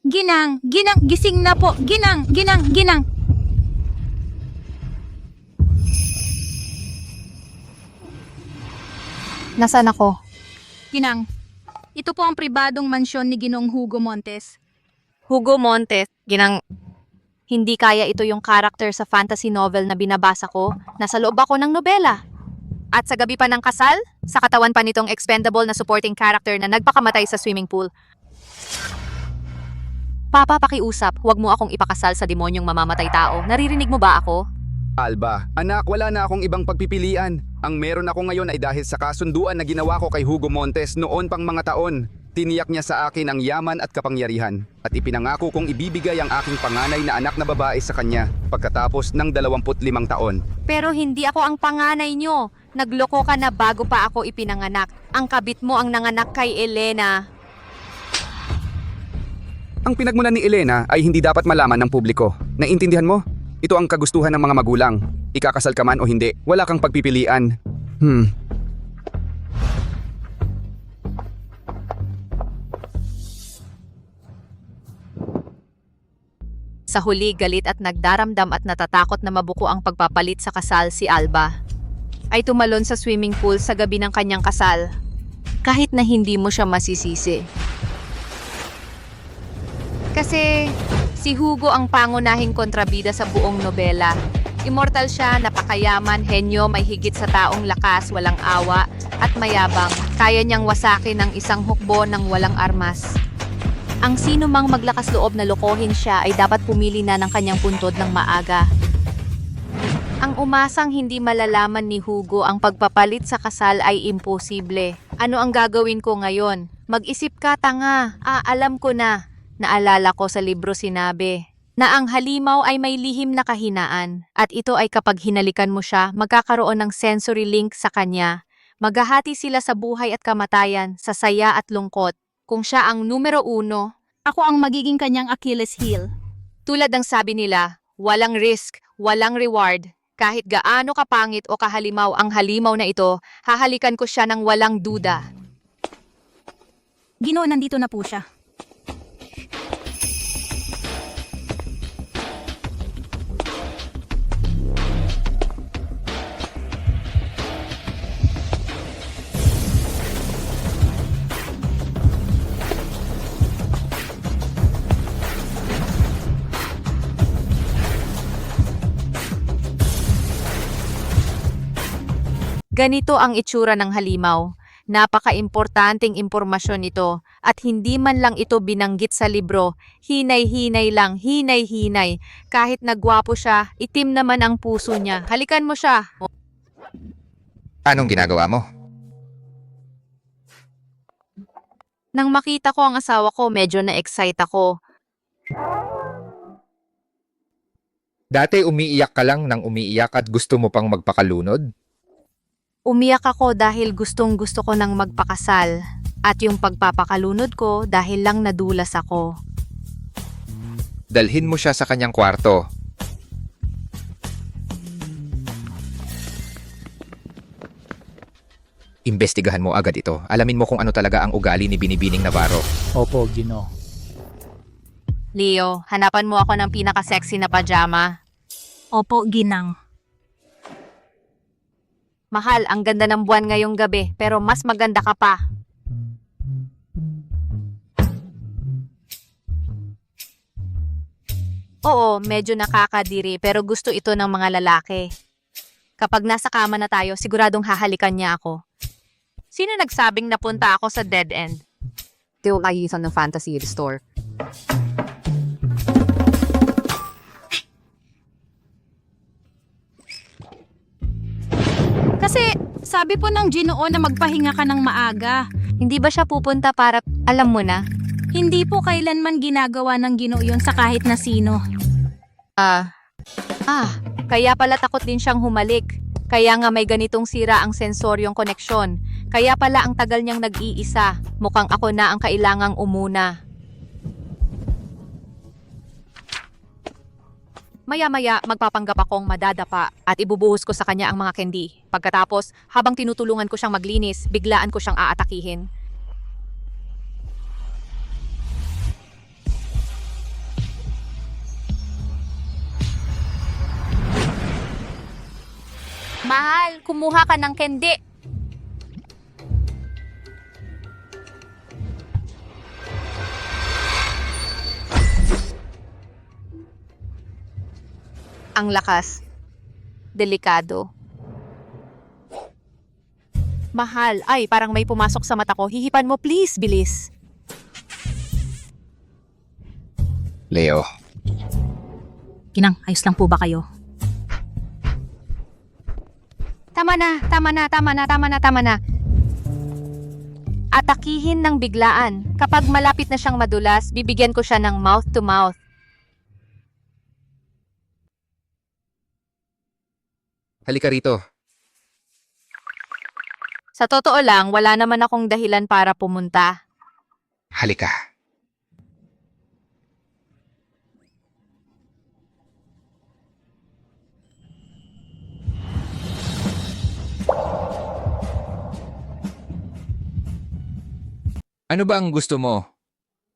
Ginang, ginang, gising na po. Ginang, ginang, ginang. Nasaan ako? Ginang, ito po ang pribadong mansyon ni Ginoong Hugo Montes. Hugo Montes, hindi kaya ito yung character sa fantasy novel na binabasa ko. Nasa loob ako ng nobela. At sa gabi pa ng kasal, sa katawan pa nitong expendable na supporting character na nagpakamatay sa swimming pool. Papa, pakiusap, huwag mo akong ipakasal sa demonyong mamamatay tao. Naririnig mo ba ako? Alba, anak, wala na akong ibang pagpipilian. Ang meron ako ngayon ay dahil sa kasunduan na ginawa ko kay Hugo Montes noon pang mga taon. Tiniyak niya sa akin ang yaman at kapangyarihan at ipinangako kong ibibigay ang aking panganay na anak na babae sa kanya pagkatapos ng 25 taon. Pero hindi ako ang panganay nyo. Nagloko ka na bago pa ako ipinanganak. Ang kabit mo ang nanganak kay Elena. Ang pinagmulan ni Elena ay hindi dapat malaman ng publiko. Naiintindihan mo? Ito ang kagustuhan ng mga magulang. Ikakasal ka man o hindi, wala kang pagpipilian. Sa huli, galit at nagdaramdam at natatakot na mabuko ang pagpapalit sa kasal si Alba. Ay tumalon sa swimming pool sa gabi ng kanyang kasal. Kahit na hindi mo siya masisisi. Kasi si Hugo ang pangunahing kontrabida sa buong nobela. Immortal siya, napakayaman, henyo, may higit sa taong lakas, walang awa, at mayabang. Kaya niyang wasakin ng isang hukbo ng walang armas. Ang sino mang maglakas loob na lokohin siya ay dapat pumili na ng kanyang puntod ng maaga. Ang umasang hindi malalaman ni Hugo ang pagpapalit sa kasal ay imposible. Ano ang gagawin ko ngayon? Mag-isip ka, tanga. Alam ko na. Naalala ko sa libro sinabi na ang halimaw ay may lihim na kahinaan at ito ay kapag hinalikan mo siya, magkakaroon ng sensory link sa kanya. Maghahati sila sa buhay at kamatayan, sa saya at lungkot. Kung siya ang numero 1, Ako ang magiging kanyang Achilles heel. tulad ng sabi nila, walang risk, walang reward. Kahit gaano kapangit o kahalimaw ang halimaw na ito, hahalikan ko siya ng walang duda. Ginoo, nandito na po siya. Ganito ang itsura ng halimaw. Napaka-importanting impormasyon ito at hindi man lang ito binanggit sa libro. Hinay-hinay lang, hinay-hinay. Kahit nagwapo siya, itim naman ang puso niya. Halikan mo siya. Anong ginagawa mo? Nang makita ko ang asawa ko, medyo na-excite ako. Dati umiiyak ka lang nang umiiyak at gusto mo pang magpakalunod? Umiyak ako dahil gustong-gusto ko nang magpakasal. At yung pagpapakalunod ko dahil lang nadulas ako. Dalhin mo siya sa kanyang kwarto. Imbestigahan mo agad ito. Alamin mo kung ano talaga ang ugali ni Binibining Navarro. Opo, Gino. Leo, hanapan mo ako ng pinaka-sexy na pajama. Opo, ginang. Mahal, ang ganda ng buwan ngayong gabi, pero mas maganda ka pa. Oo, medyo nakakadiri, pero gusto ito ng mga lalaki. Kapag nasa kama na tayo, siguradong hahalikan niya ako. Sino nagsabing napunta ako sa dead end? Ito ay isang ng fantasy store. Kasi sabi po ng Ginoo na magpahinga ka ng maaga. Hindi ba siya pupunta para, alam mo na? Hindi po kailanman ginagawa ng Ginoo yun sa kahit na sino. Kaya pala takot din siyang humalik. Kaya nga may ganitong sira ang sensoryong koneksyon. Kaya pala ang tagal niyang nag-iisa. Mukhang ako na ang kailangang umuna. Maya-maya, magpapanggap akong madadapa at ibubuhos ko sa kanya ang mga candy. Pagkatapos, habang tinutulungan ko siyang maglinis, biglaan ko siyang aatakihin. Mahal, kumuha ka ng kendi. Ang lakas. Delikado. Mahal, ay parang may pumasok sa mata ko. Hihipan mo please, bilis. Leo, Ginang, ayos lang po ba kayo? Tama na. Atakihin ng biglaan. Kapag malapit na siyang madulas, bibigyan ko siya ng mouth to mouth. halika rito. Sa totoo lang, wala naman akong dahilan para pumunta. Halika. Ano ba ang gusto mo?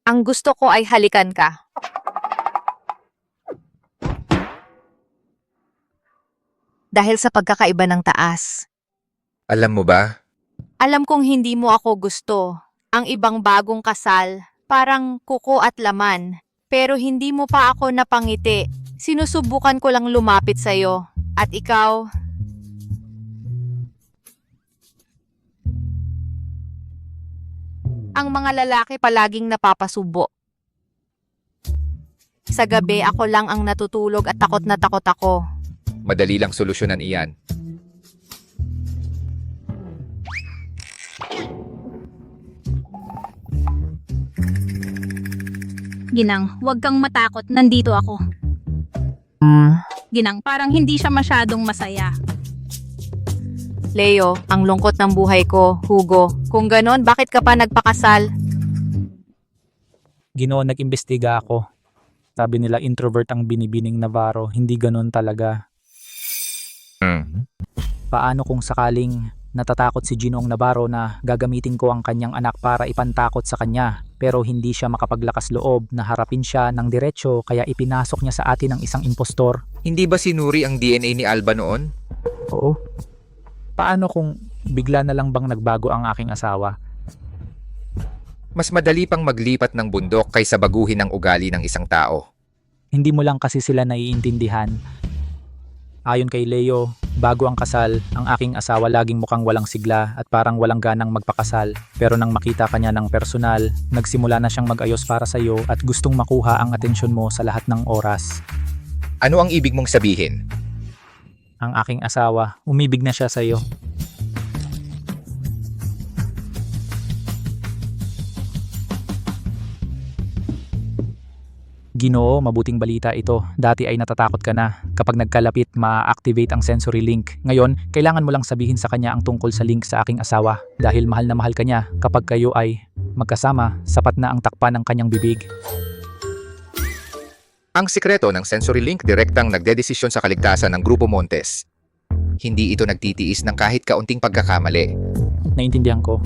Ang gusto ko ay halikan ka. Dahil sa pagkakaiba ng taas. Alam mo ba? Alam kong hindi mo ako gusto. Ang ibang bagong kasal, parang kuko at laman. Pero hindi mo pa ako napangiti. Sinusubukan ko lang lumapit sa'yo. At ikaw... Ang mga lalaki palaging napapasubo. Sa gabi ako lang ang natutulog at takot na takot ako. Madali lang solusyonan iyan. Ginang, huwag kang matakot, nandito ako. Ginang, parang hindi siya masyadong masaya. Leo, ang lungkot ng buhay ko, Hugo. Kung ganon, bakit ka pa nagpakasal? Ginoo, nag-imbestiga ako. Sabi nila introvert ang binibining Navarro, hindi ganon talaga. Paano kung sakaling natatakot si Ginoong Navarro na gagamitin ko ang kanyang anak para ipantakot sa kanya, pero hindi siya makapaglakas loob na harapin siya ng diretsyo kaya ipinasok niya sa atin ang isang impostor? Hindi ba sinuri ang DNA ni Alba noon? Oo. Paano kung bigla na lang bang nagbago ang aking asawa? Mas madali pang maglipat ng bundok kaysa baguhin ang ugali ng isang tao. Hindi mo lang kasi sila naiintindihan. Ayon kay Leo, bago ang kasal, ang aking asawa laging mukhang walang sigla at parang walang ganang magpakasal. Pero nang makita ka niya ng personal, nagsimula na siyang mag-ayos para sa iyo at gustong makuha ang atensyon mo sa lahat ng oras. Ano ang ibig mong sabihin? Ang aking asawa, umibig na siya sa iyo. Ginoo, mabuting balita ito. Dati ay natatakot ka na. Kapag nagkalapit, ma-activate ang sensory link. Ngayon, kailangan mo lang sabihin sa kanya ang tungkol sa link sa aking asawa. Dahil mahal na mahal ka niya. Kapag kayo ay magkasama, sapat na ang takpan ng kanyang bibig. Ang sikreto ng sensory link direktang nagdedesisyon sa kaligtasan ng Grupo Montes. Hindi ito nagtitiis ng kahit kaunting pagkakamali. Naintindihan ko.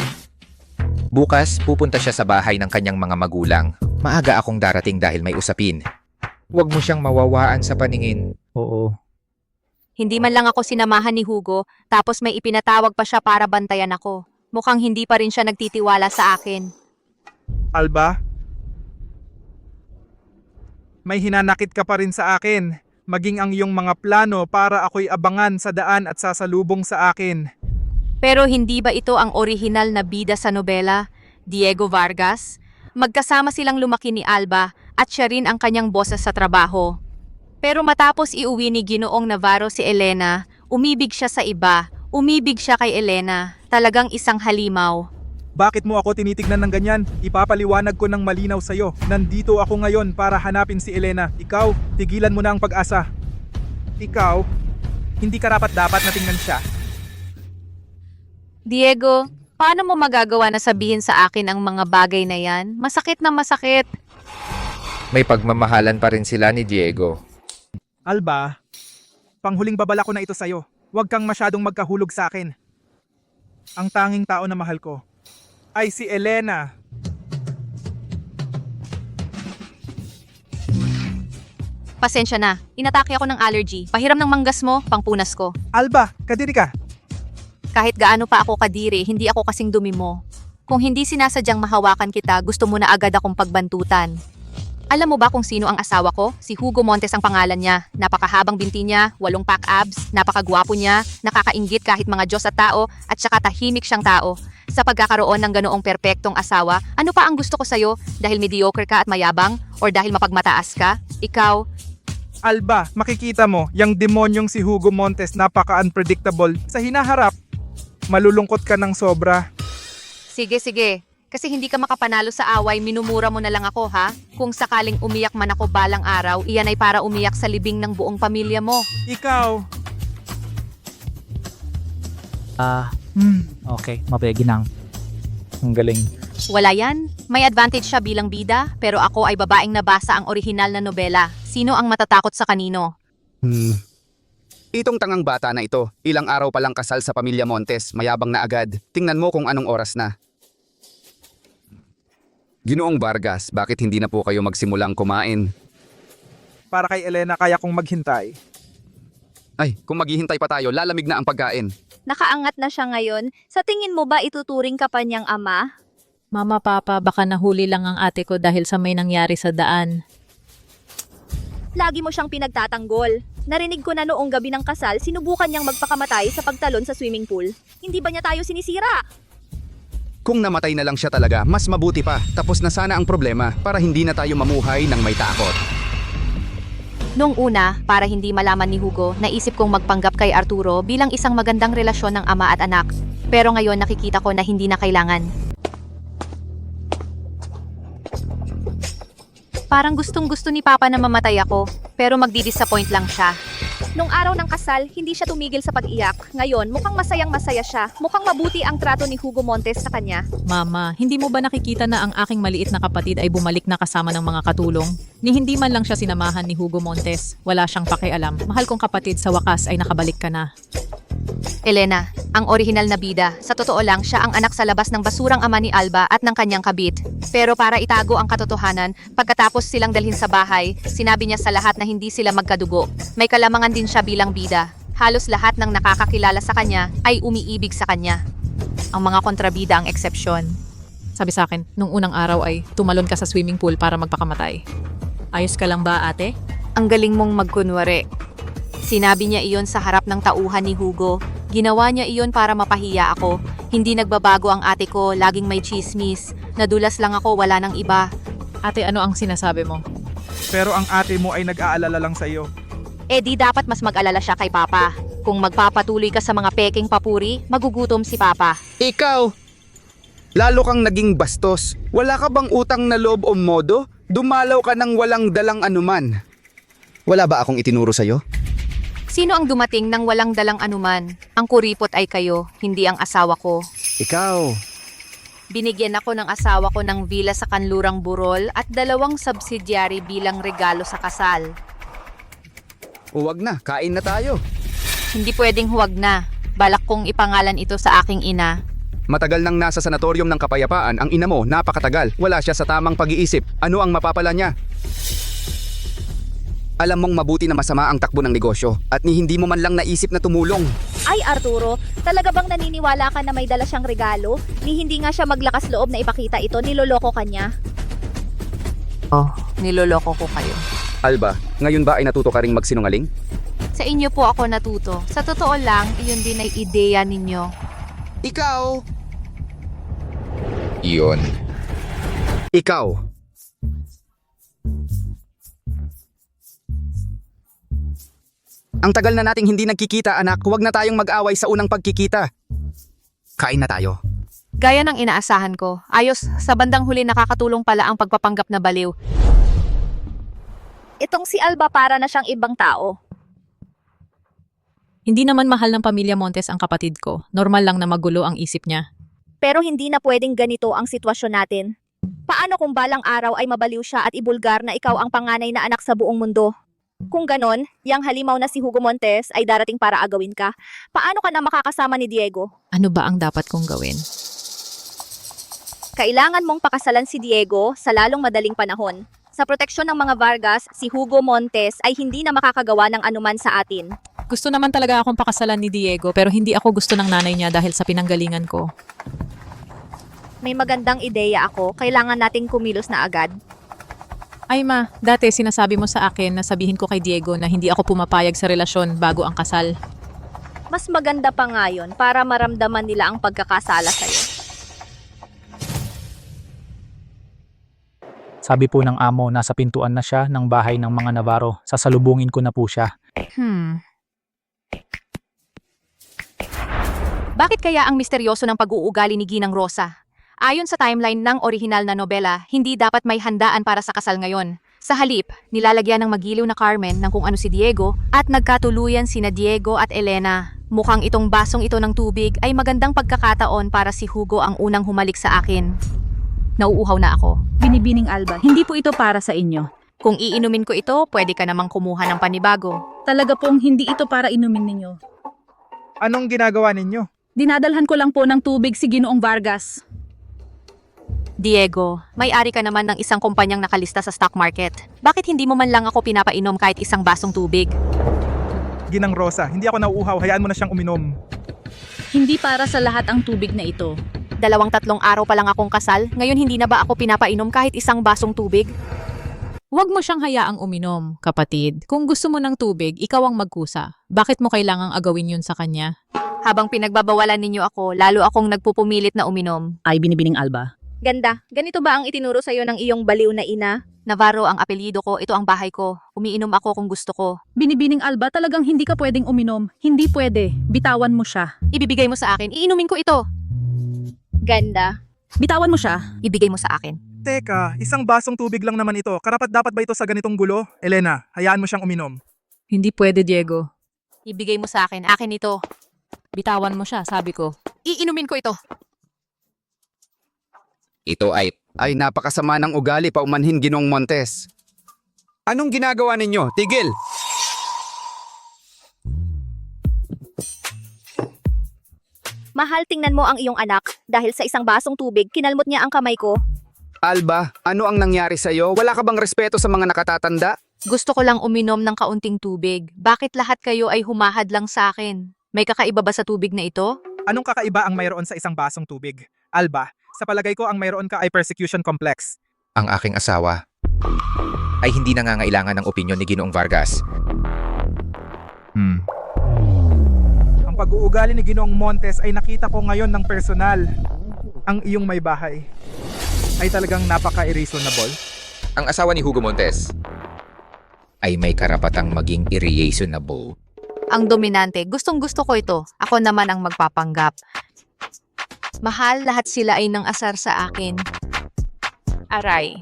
Bukas, pupunta siya sa bahay ng kanyang mga magulang. Maaga akong darating dahil may usapin. Huwag mo siyang mawawaan sa paningin. Oo. Hindi man lang ako sinamahan ni Hugo, tapos may ipinatawag pa siya para bantayan ako. Mukhang hindi pa rin siya nagtitiwala sa akin. Alba? May hinanakit ka pa rin sa akin, maging ang iyong mga plano para ako'y abangan sa daan at sasalubong sa akin. Pero hindi ba ito ang orihinal na bida sa nobela, Diego Vargas? Magkasama silang lumaki ni Alba at siya rin ang kanyang boses sa trabaho. Pero matapos iuwi ni Ginoong Navarro si Elena, umibig siya sa iba. Umibig siya kay Elena. Talagang isang halimaw. Bakit mo ako tinitignan ng ganyan? Ipapaliwanag ko ng malinaw sa'yo. Nandito ako ngayon para hanapin si Elena. Ikaw, tigilan mo na ang pag-asa. Ikaw, hindi karapat dapat na tingnan siya. Diego, paano mo magagawa na sabihin sa akin ang mga bagay na yan? Masakit na masakit. May pagmamahalan pa rin sila ni Diego. Alba, panghuling babala ko na ito sa'yo. Huwag kang masyadong magkahulog sa akin. Ang tanging tao na mahal ko ay si Elena. Pasensya na. Inatake ako ng allergy. Pahiram ng manggas mo, pangpunas ko. Alba, kadiri ka. Kahit gaano pa ako kadiri, hindi ako kasing dumi mo. Kung hindi sinasadyang mahawakan kita, gusto mo na agad akong pagbantutan. Alam mo ba kung sino ang asawa ko? Si Hugo Montes ang pangalan niya. Napakahabang binti niya, 8 pack abs, napakagwapo niya, nakakainggit kahit mga Diyos at tao, at saka tahimik siyang tao. Sa pagkakaroon ng ganoong perpektong asawa, ano pa ang gusto ko sa'yo? Dahil mediocre ka at mayabang? Or dahil mapagmataas ka? Ikaw, Alba, makikita mo, yung demonyong si Hugo Montes napaka-unpredictable. Sa hinaharap, malulungkot ka ng sobra. sige. Kasi hindi ka makapanalo sa away, minumura mo na lang ako, ha? Kung sakaling umiyak man ako balang araw, iyan ay para umiyak sa libing ng buong pamilya mo. Ikaw, Okay, mabegi nang. Ang galing. Wala yan. May advantage siya bilang bida, pero ako ay babaeng nabasa ang orihinal na nobela. Sino ang matatakot sa kanino? Itong tangang bata na ito, ilang araw pa lang kasal sa pamilya Montes, mayabang na agad. Tingnan mo kung anong oras na. Ginoong Vargas, bakit hindi na po kayo magsimulang kumain? para kay Elena kaya kong maghintay. Ay, kung maghihintay pa tayo, lalamig na ang pagkain. Nakaangat na siya ngayon. Sa tingin mo ba ituturing ka pa niyang ama? Mama, Papa, baka nahuli lang ang ate ko dahil sa may nangyari sa daan. Lagi mo siyang pinagtatanggol. Narinig ko na noong gabi ng kasal, sinubukan niyang magpakamatay sa pagtalon sa swimming pool. Hindi ba niya tayo sinisira? Kung namatay na lang siya talaga, mas mabuti pa. Tapos na sana ang problema para hindi na tayo mamuhay ng may takot. Noong una, para hindi malaman ni Hugo, naisip kong magpanggap kay Arturo bilang isang magandang relasyon ng ama at anak. Pero ngayon nakikita ko na hindi na kailangan. Parang gustong-gusto ni Papa na mamatay ako, pero magdi-disappoint lang siya. Nung araw ng kasal, hindi siya tumigil sa pag-iyak. Ngayon, mukhang masayang-masaya siya. Mukhang mabuti ang trato ni Hugo Montes sa kanya. Mama, hindi mo ba nakikita na ang aking maliit na kapatid ay bumalik na kasama ng mga katulong? Ni hindi man lang siya sinamahan ni Hugo Montes. Wala siyang pakialam. Mahal kong kapatid, sa wakas ay nakabalik ka na. Elena, ang orihinal na bida. Sa totoo lang, siya ang anak sa labas ng basurang ama ni Alba at ng kanyang kabit. Pero para itago ang katotohanan, pagkatapos silang dalhin sa bahay, sinabi niya sa lahat na hindi sila magkadugo. May kalamangan din siya bilang bida. Halos lahat ng nakakakilala sa kanya ay umiibig sa kanya. Ang mga kontrabida ang eksepsyon. Sabi sa akin, nung unang araw ay tumalon ka sa swimming pool para magpakamatay. Ayos ka lang ba, ate? Ang galing mong magkunwari. Sinabi niya iyon sa harap ng tauhan ni Hugo. Ginawa niya iyon para mapahiya ako. Hindi nagbabago ang ate ko, laging may chismis. Nadulas lang ako, wala nang iba. Ate, ano ang sinasabi mo? Pero ang ate mo ay nag-aalala lang sa'yo. Eh di dapat mas mag-alala siya kay Papa. Kung magpapatuloy ka sa mga peking papuri, magugutom si Papa. Ikaw! Lalo kang naging bastos. Wala ka bang utang na loob o modo? Dumalaw ka ng walang dalang anuman. Wala ba akong itinuro sa'yo? Sino ang dumating ng walang dalang anuman? Ang kuripot ay kayo, hindi ang asawa ko. Ikaw. Binigyan ako ng asawa ko ng villa sa Kanlurang Burol at 2 subsidiary bilang regalo sa kasal. Huwag na, kain na tayo. Hindi pwedeng huwag na. Balak kong ipangalan ito sa aking ina. Matagal nang nasa sanatorium ng kapayapaan ang ina mo, napakatagal. Wala siya sa tamang pag-iisip. Ano ang mapapala niya? Alam mong mabuti na masama ang takbo ng negosyo at ni hindi mo man lang naisip na tumulong. Ay Arturo, talaga bang naniniwala ka na may dala siyang regalo? Ni hindi nga siya maglakas loob na ipakita ito, niloloko ka niya? Oh, niloloko ko kayo. Alba, ngayon ba ay natuto ka ring magsinungaling? Sa inyo po ako natuto. Sa totoo lang, iyon din ay ideya ninyo. Ikaw! Iyon. Ikaw! Ang tagal na nating hindi nagkikita, anak. Huwag na tayong mag-away sa unang pagkikita. Kain na tayo. Gaya ng inaasahan ko, ayos, sa bandang huli nakakatulong pala ang pagpapanggap na baliw. Itong si Alba para na siyang ibang tao. Hindi naman mahal ng pamilya Montes ang kapatid ko. Normal lang na magulo ang isip niya. Pero hindi na pwedeng ganito ang sitwasyon natin. Paano kung balang araw ay mabaliw siya at ibulgar na ikaw ang panganay na anak sa buong mundo? Kung ganon, yang halimaw na si Hugo Montes ay darating para agawin ka. Paano ka na makakasama ni Diego? Ano ba ang dapat kong gawin? Kailangan mong pakasalan si Diego sa lalong madaling panahon. Sa proteksyon ng mga Vargas, si Hugo Montes ay hindi na makakagawa ng anuman sa atin. Gusto naman talaga akong pakasalan ni Diego pero hindi ako gusto ng nanay niya dahil sa pinanggalingan ko. May magandang ideya ako, kailangan nating kumilos na agad. Ay ma, dati sinasabi mo sa akin na sabihin ko kay Diego na hindi ako pumapayag sa relasyon bago ang kasal. Mas maganda pa nga yun para maramdaman nila ang pagkakasala sa'yo. Sabi po ng amo, nasa pintuan na siya ng bahay ng mga Navarro. Sasalubungin ko na po siya. Bakit kaya ang misteryoso ng pag-uugali ni Ginang Rosa? Ayon sa timeline ng orihinal na nobela, hindi dapat may handaan para sa kasal ngayon. Sa halip, nilalagyan ng magiliw na Carmen ng kung ano si Diego at nagkatuluyan sina Diego at Elena. Mukhang itong basong ito ng tubig ay magandang pagkakataon para si Hugo ang unang humalik sa akin. Nauuhaw na ako. Binibining Alba, hindi po ito para sa inyo. Kung iinumin ko ito, pwede ka namang kumuha ng panibago. Talaga pong hindi ito para inumin ninyo. Anong ginagawa ninyo? Dinadalhan ko lang po ng tubig si Ginoong Vargas. Diego, may-ari ka naman ng isang kumpanyang nakalista sa stock market. Bakit hindi mo man lang ako pinapainom kahit isang basong tubig? Ginang Rosa, hindi ako nauuhaw, hayaan mo na siyang uminom. Hindi para sa lahat ang tubig na ito. 2-3 araw pa lang akong kasal, ngayon hindi na ba ako pinapainom kahit isang basong tubig? Huwag mo siyang hayaang uminom, kapatid. Kung gusto mo ng tubig, ikaw ang magkusa. Bakit mo kailangang agawin yun sa kanya? Habang pinagbabawalan ninyo ako, lalo akong nagpupumilit na uminom. Ay, Binibining Alba. Ganda, ganito ba ang itinuro sa'yo ng iyong baliw na ina? Navarro ang apelyido ko, ito ang bahay ko. Umiinom ako kung gusto ko. Binibining Alba, talagang hindi ka pwedeng uminom. Hindi pwede. Bitawan mo siya. Ibibigay mo sa akin, iinumin ko ito. Ganda. Bitawan mo siya. Ibigay mo sa akin. Teka, isang basong tubig lang naman ito. Karapat dapat ba ito sa ganitong gulo? Elena, hayaan mo siyang uminom. Hindi pwede, Diego. Ibigay mo sa akin, akin ito. Bitawan mo siya, sabi ko. Iinumin ko ito. Ito Ay napakasama ng ugali paumanhin Ginoong Montes. Anong ginagawa ninyo? Tigil! Mahal, tingnan mo ang iyong anak. Dahil sa isang basong tubig, kinalmot niya ang kamay ko. Alba, ano ang nangyari sa'yo? Wala ka bang respeto sa mga nakatatanda? Gusto ko lang uminom ng kaunting tubig. Bakit lahat kayo ay humahad lang sa akin? May kakaiba ba sa tubig na ito? Anong kakaiba ang mayroon sa isang basong tubig? Alba, sa palagay ko ang mayroon ka ay persecution complex. ang aking asawa ay hindi nangangailangan ng opinyon ni Ginoong Vargas. Ang pag-uugali ni Ginoong Montes ay nakita ko ngayon ng personal. Ang iyong may bahay ay talagang napaka-irreasonable. Ang asawa ni Hugo Montes ay may karapatang maging irreasonable. Ang dominante, gustong-gusto ko ito. Ako naman ang magpapanggap. Mahal, lahat sila ay nang asar sa akin. Aray.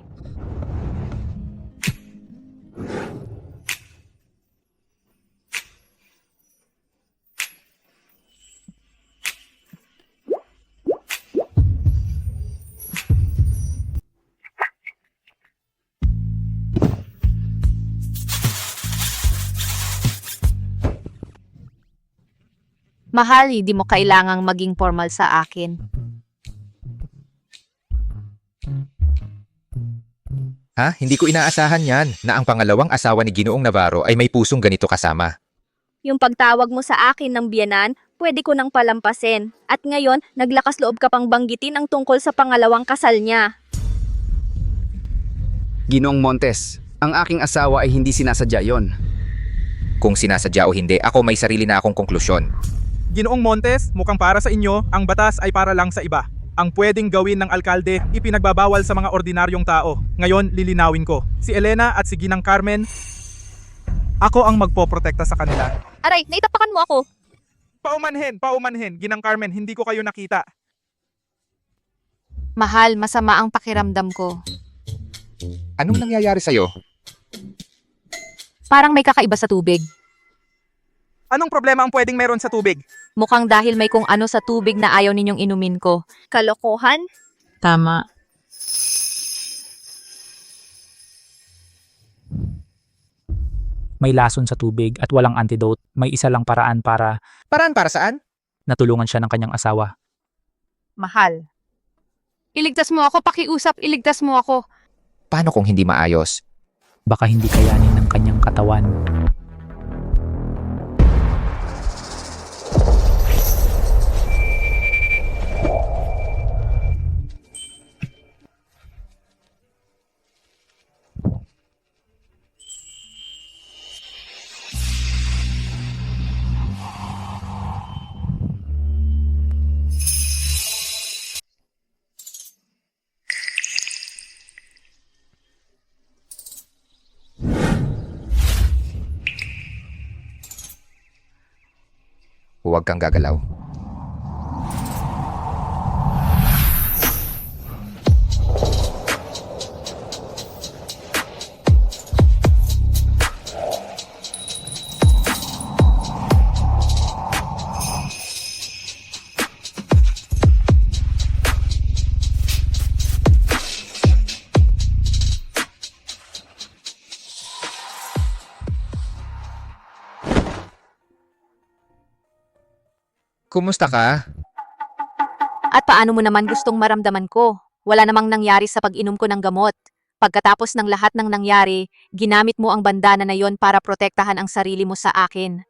Mahal, hindi mo kailangang maging formal sa akin. Ha? Hindi ko inaasahan yan na ang pangalawang asawa ni Ginoong Navarro ay may pusong ganito kasama. Yung pagtawag mo sa akin ng biyanan, pwede ko nang palampasin. At ngayon, naglakas loob ka pang banggitin ang tungkol sa pangalawang kasal niya. Ginoong Montes, ang aking asawa ay hindi sinasadya yon. Kung sinasadya o hindi, ako may sarili na akong konklusyon. Ginoong Montes, mukhang para sa inyo, ang batas ay para lang sa iba. Ang pwedeng gawin ng alkalde, ipinagbabawal sa mga ordinaryong tao. Ngayon, lilinawin ko. Si Elena at si Ginang Carmen, ako ang magpoprotekta sa kanila. Aray, naitapakan mo ako. Paumanhin, Ginang Carmen, hindi ko kayo nakita. Mahal, masama ang pakiramdam ko. Anong nangyayari sa'yo? Parang may kakaiba sa tubig. Anong problema ang pwedeng meron sa tubig? Mukhang dahil may kung ano sa tubig na ayaw ninyong inumin ko. Kalokohan? Tama. May lason sa tubig at walang antidote. May isa lang paraan para Paraan para saan? natulungan siya ng kanyang asawa. Mahal. Iligtas mo ako, pakiusap, iligtas mo ako. Paano kung hindi maayos? Baka hindi kayanin ng kanyang katawan. Huwag kang gagalaw. Kumusta ka? At paano mo naman gustong maramdaman ko? Wala namang nangyari sa pag-inom ko ng gamot. Pagkatapos ng lahat ng nangyari, ginamit mo ang bandana na yon para protektahan ang sarili mo sa akin.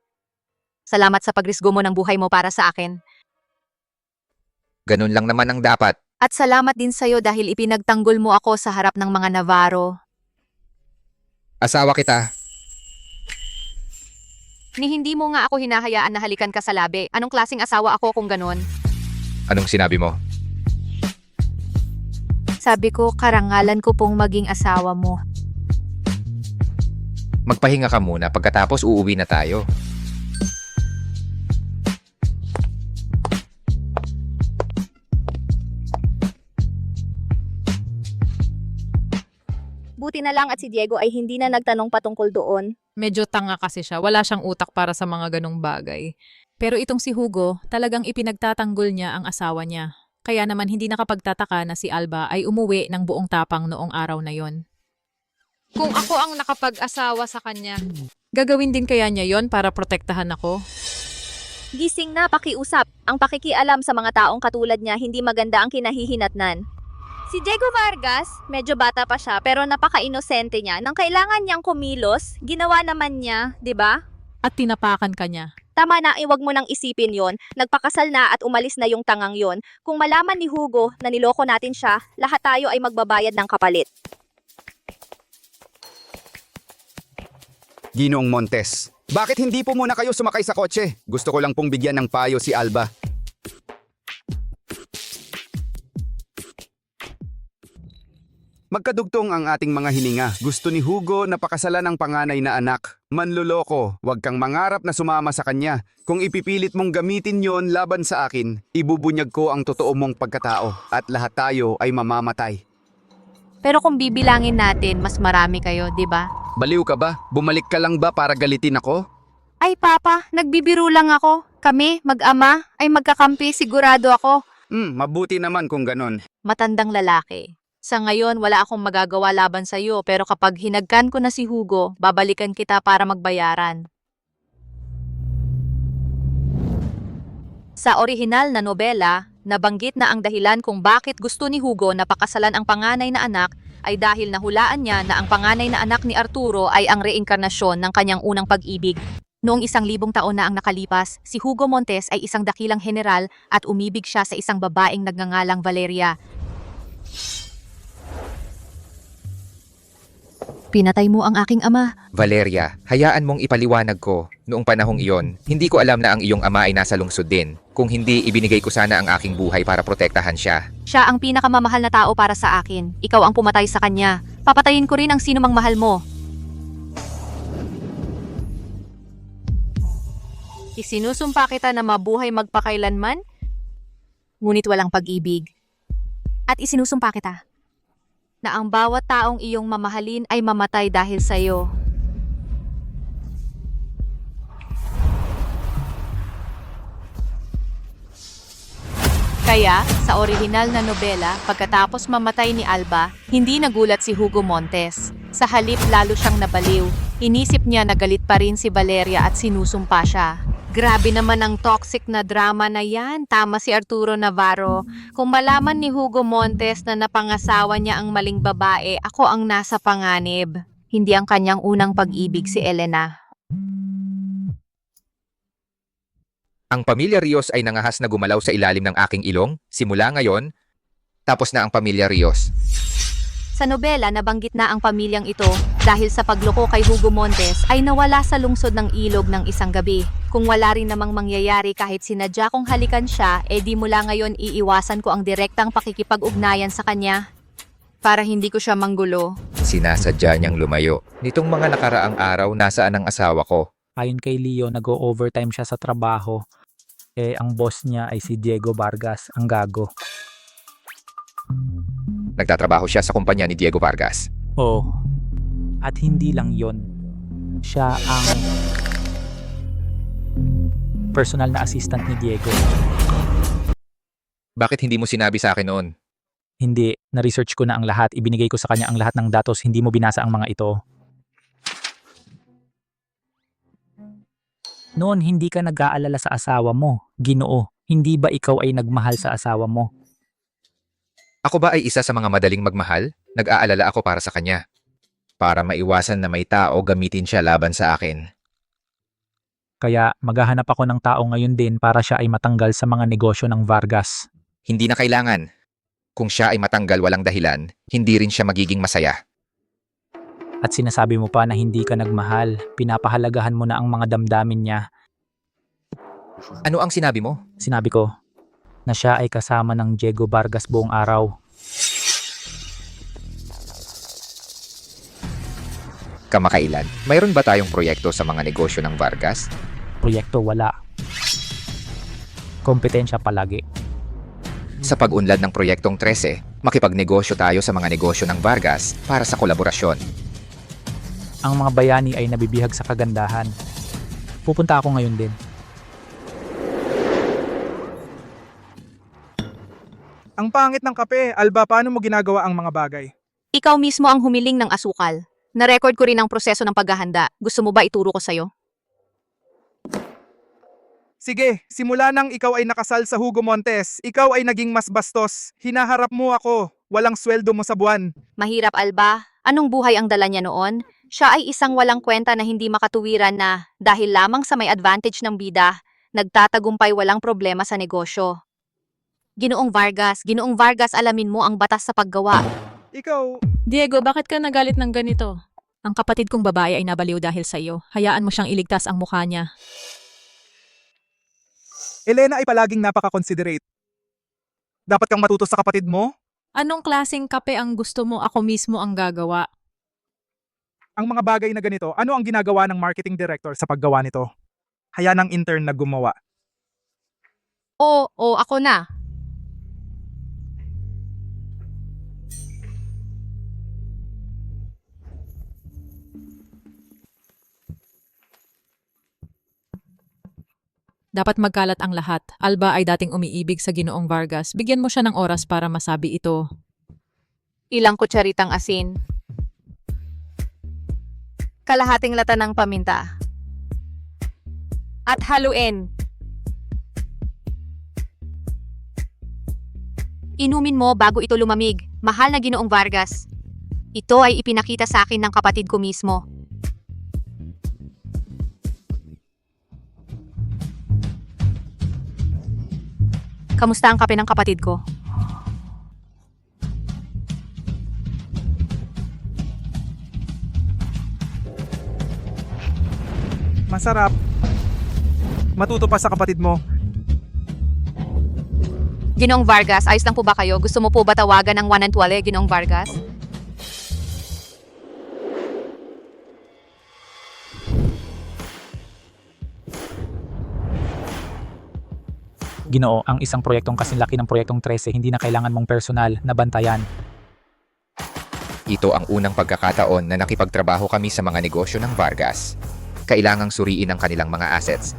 Salamat sa pagrisgo mo ng buhay mo para sa akin. Ganun lang naman ang dapat. At salamat din sa'yo dahil ipinagtanggol mo ako sa harap ng mga Navarro. Asawa kita. Ni hindi mo nga ako hinahayaan na halikan ka sa labi. Anong klaseng asawa ako kung ganon? Anong sinabi mo? Sabi ko, karangalan ko pong maging asawa mo. Magpahinga ka muna, pagkatapos uuwi na tayo. Buti na lang at si Diego ay hindi na nagtanong patungkol doon. Medyo tanga kasi siya. Wala siyang utak para sa mga ganong bagay. Pero itong si Hugo, talagang ipinagtatanggol niya ang asawa niya. Kaya naman hindi nakapagtataka na si Alba ay umuwi ng buong tapang noong araw na yon. Kung ako ang nakapag-asawa sa kanya, gagawin din kaya niya yon para protektahan ako? Gising na, pakiusap. Ang pakikialam sa mga taong katulad niya hindi maganda ang kinahihinatnan. Si Diego Vargas, medyo bata pa siya pero napaka-inosente niya. Nang kailangan niyang kumilos, ginawa naman niya, 'di ba? At tinapakan ka niya. Tama na, iwag mo nang isipin yon. Nagpakasal na at umalis na yung tangang yon. Kung malaman ni Hugo na niloko natin siya, lahat tayo ay magbabayad ng kapalit. Ginoong Montes, bakit hindi po muna kayo sumakay sa kotse? Gusto ko lang pong bigyan ng payo si Alba. Magkadugtong ang ating mga hininga. Gusto ni Hugo na pakasalan ang panganay na anak. Manluloko, huwag kang mangarap na sumama sa kanya. Kung ipipilit mong gamitin yon laban sa akin, ibubunyag ko ang totoo mong pagkatao at lahat tayo ay mamamatay. Pero kung bibilangin natin, mas marami kayo, di ba? Baliw ka ba? Bumalik ka lang ba para galitin ako? Ay papa, nagbibiro lang ako. Kami, mag-ama, ay magkakampi, sigurado ako. Mabuti naman kung ganon. Matandang lalaki. Sa ngayon, wala akong magagawa laban sa iyo pero kapag hinagkan ko na si Hugo, babalikan kita para magbayaran. Sa orihinal na nobela, nabanggit na ang dahilan kung bakit gusto ni Hugo na pakasalan ang panganay na anak ay dahil nahulaan niya na ang panganay na anak ni Arturo ay ang reinkarnasyon ng kanyang unang pag-ibig. Noong 1,000 taon na ang nakalipas, si Hugo Montes ay isang dakilang general at umibig siya sa isang babaeng nagngangalang Valeria. Pinatay mo ang aking ama. Valeria, hayaan mong ipaliwanag ko. Noong panahong iyon, hindi ko alam na ang iyong ama ay nasa lungsod din. Kung hindi, ibinigay ko sana ang aking buhay para protektahan siya. Siya ang pinakamamahal na tao para sa akin. Ikaw ang pumatay sa kanya. Papatayin ko rin ang sinumang mahal mo. Isinusumpa kita na mabuhay magpakailanman, ngunit walang pag-ibig. At isinusumpa kita na ang bawat taong iyong mamahalin ay mamatay dahil sa iyo. Kaya, sa orihinal na nobela, pagkatapos mamatay ni Alba, hindi nagulat si Hugo Montes. Sa halip lalo siyang nabaliw. Inisip niya na galit pa rin si Valeria at sinusumpa siya. Grabe naman ang toxic na drama na yan. Tama si Arturo Navarro. Kung malaman ni Hugo Montes na napangasawa niya ang maling babae, ako ang nasa panganib. Hindi ang kanyang unang pag-ibig si Elena. Ang pamilya Rios ay nangahas na gumalaw sa ilalim ng aking ilong. Simula ngayon, tapos na ang pamilya Rios. Sa nobela, nabanggit na ang pamilyang ito dahil sa pagloko kay Hugo Montes ay nawala sa lungsod ng ilog ng isang gabi. Kung wala rin namang mangyayari kahit sinadya kong halikan siya, di mula ngayon iiwasan ko ang direktang pakikipag-ugnayan sa kanya para hindi ko siya manggulo. Sinasadya niyang lumayo. Nitong mga nakaraang araw, nasaan ang asawa ko? Ayon kay Leo, nag-overtime siya sa trabaho. Ang boss niya ay si Diego Vargas, ang gago. Nagtatrabaho siya sa kumpanya ni Diego Vargas. Oh, at hindi lang yon. Siya ang personal na assistant ni Diego. Bakit hindi mo sinabi sa akin noon? Hindi, na-research ko na ang lahat. Ibinigay ko sa kanya ang lahat ng datos. Hindi mo binasa ang mga ito. Noon, hindi ka nag-aalala sa asawa mo. Ginoo, hindi ba ikaw ay nagmahal sa asawa mo? Ako ba ay isa sa mga madaling magmahal? Nag-aalala ako para sa kanya. Para maiwasan na may tao gamitin siya laban sa akin. Kaya maghahanap ako ng tao ngayon din para siya ay matanggal sa mga negosyo ng Vargas. Hindi na kailangan. Kung siya ay matanggal walang dahilan, hindi rin siya magiging masaya. At sinasabi mo pa na hindi ka nagmahal. Pinapahalagahan mo na ang mga damdamin niya. Ano ang sinabi mo? Sinabi ko na siya ay kasama ng Diego Vargas buong araw. Kamakailan, mayroon ba tayong proyekto sa mga negosyo ng Vargas? Proyekto wala. Kompetensya palagi. Sa pag-unlad ng Proyektong 13, makipagnegosyo tayo sa mga negosyo ng Vargas para sa kolaborasyon. Ang mga bayani ay nabibihag sa kagandahan. Pupunta ako ngayon din. Ang pangit ng kape. Alba, paano mo ginagawa ang mga bagay? Ikaw mismo ang humiling ng asukal. Na-record ko rin ang proseso ng paghahanda. Gusto mo ba ituro ko sa'yo? Sige, simula nang ikaw ay nakasal sa Hugo Montes, ikaw ay naging mas bastos. Hinaharap mo ako. Walang sweldo mo sa buwan. Mahirap, Alba. Anong buhay ang dala niya noon? Siya ay isang walang kwenta na hindi makatuwiran na dahil lamang sa may advantage ng bida, nagtatagumpay walang problema sa negosyo. Ginoong Vargas, alamin mo ang batas sa paggawa. Ikaw, Diego, bakit ka nagalit ng ganito? Ang kapatid kong babae ay nabaliw dahil sa iyo. Hayaan mo siyang iligtas ang mukha niya. Elena ay palaging napaka-considerate. Dapat kang matuto sa kapatid mo. Anong klaseng kape ang gusto mo? Ako mismo ang gagawa. Ang mga bagay na ganito, ano ang ginagawa ng marketing director sa paggawa nito? Hayaan ang intern na gumawa. Oo, ako na. Dapat magkalat ang lahat. Alba ay dating umiibig sa Ginoong Vargas. Bigyan mo siya ng oras para masabi ito. Ilang kutsaritang asin. Kalahating lata ng paminta. At haluin. Inumin mo bago ito lumamig. Mahal na Ginoong Vargas. Ito ay ipinakita sa akin ng kapatid ko mismo. Kamusta ang kape ng kapatid ko? Masarap. Matuto pa sa kapatid mo. Ginoong Vargas, ayos lang po ba kayo? Gusto mo po ba tawagan ng 112, Ginoong Vargas? Ginoo, ang isang proyektong kasing laki ng Proyektong 13, hindi na kailangan mong personal na bantayan. Ito ang unang pagkakataon na nakipagtrabaho kami sa mga negosyo ng Vargas. Kailangang suriin ang kanilang mga assets.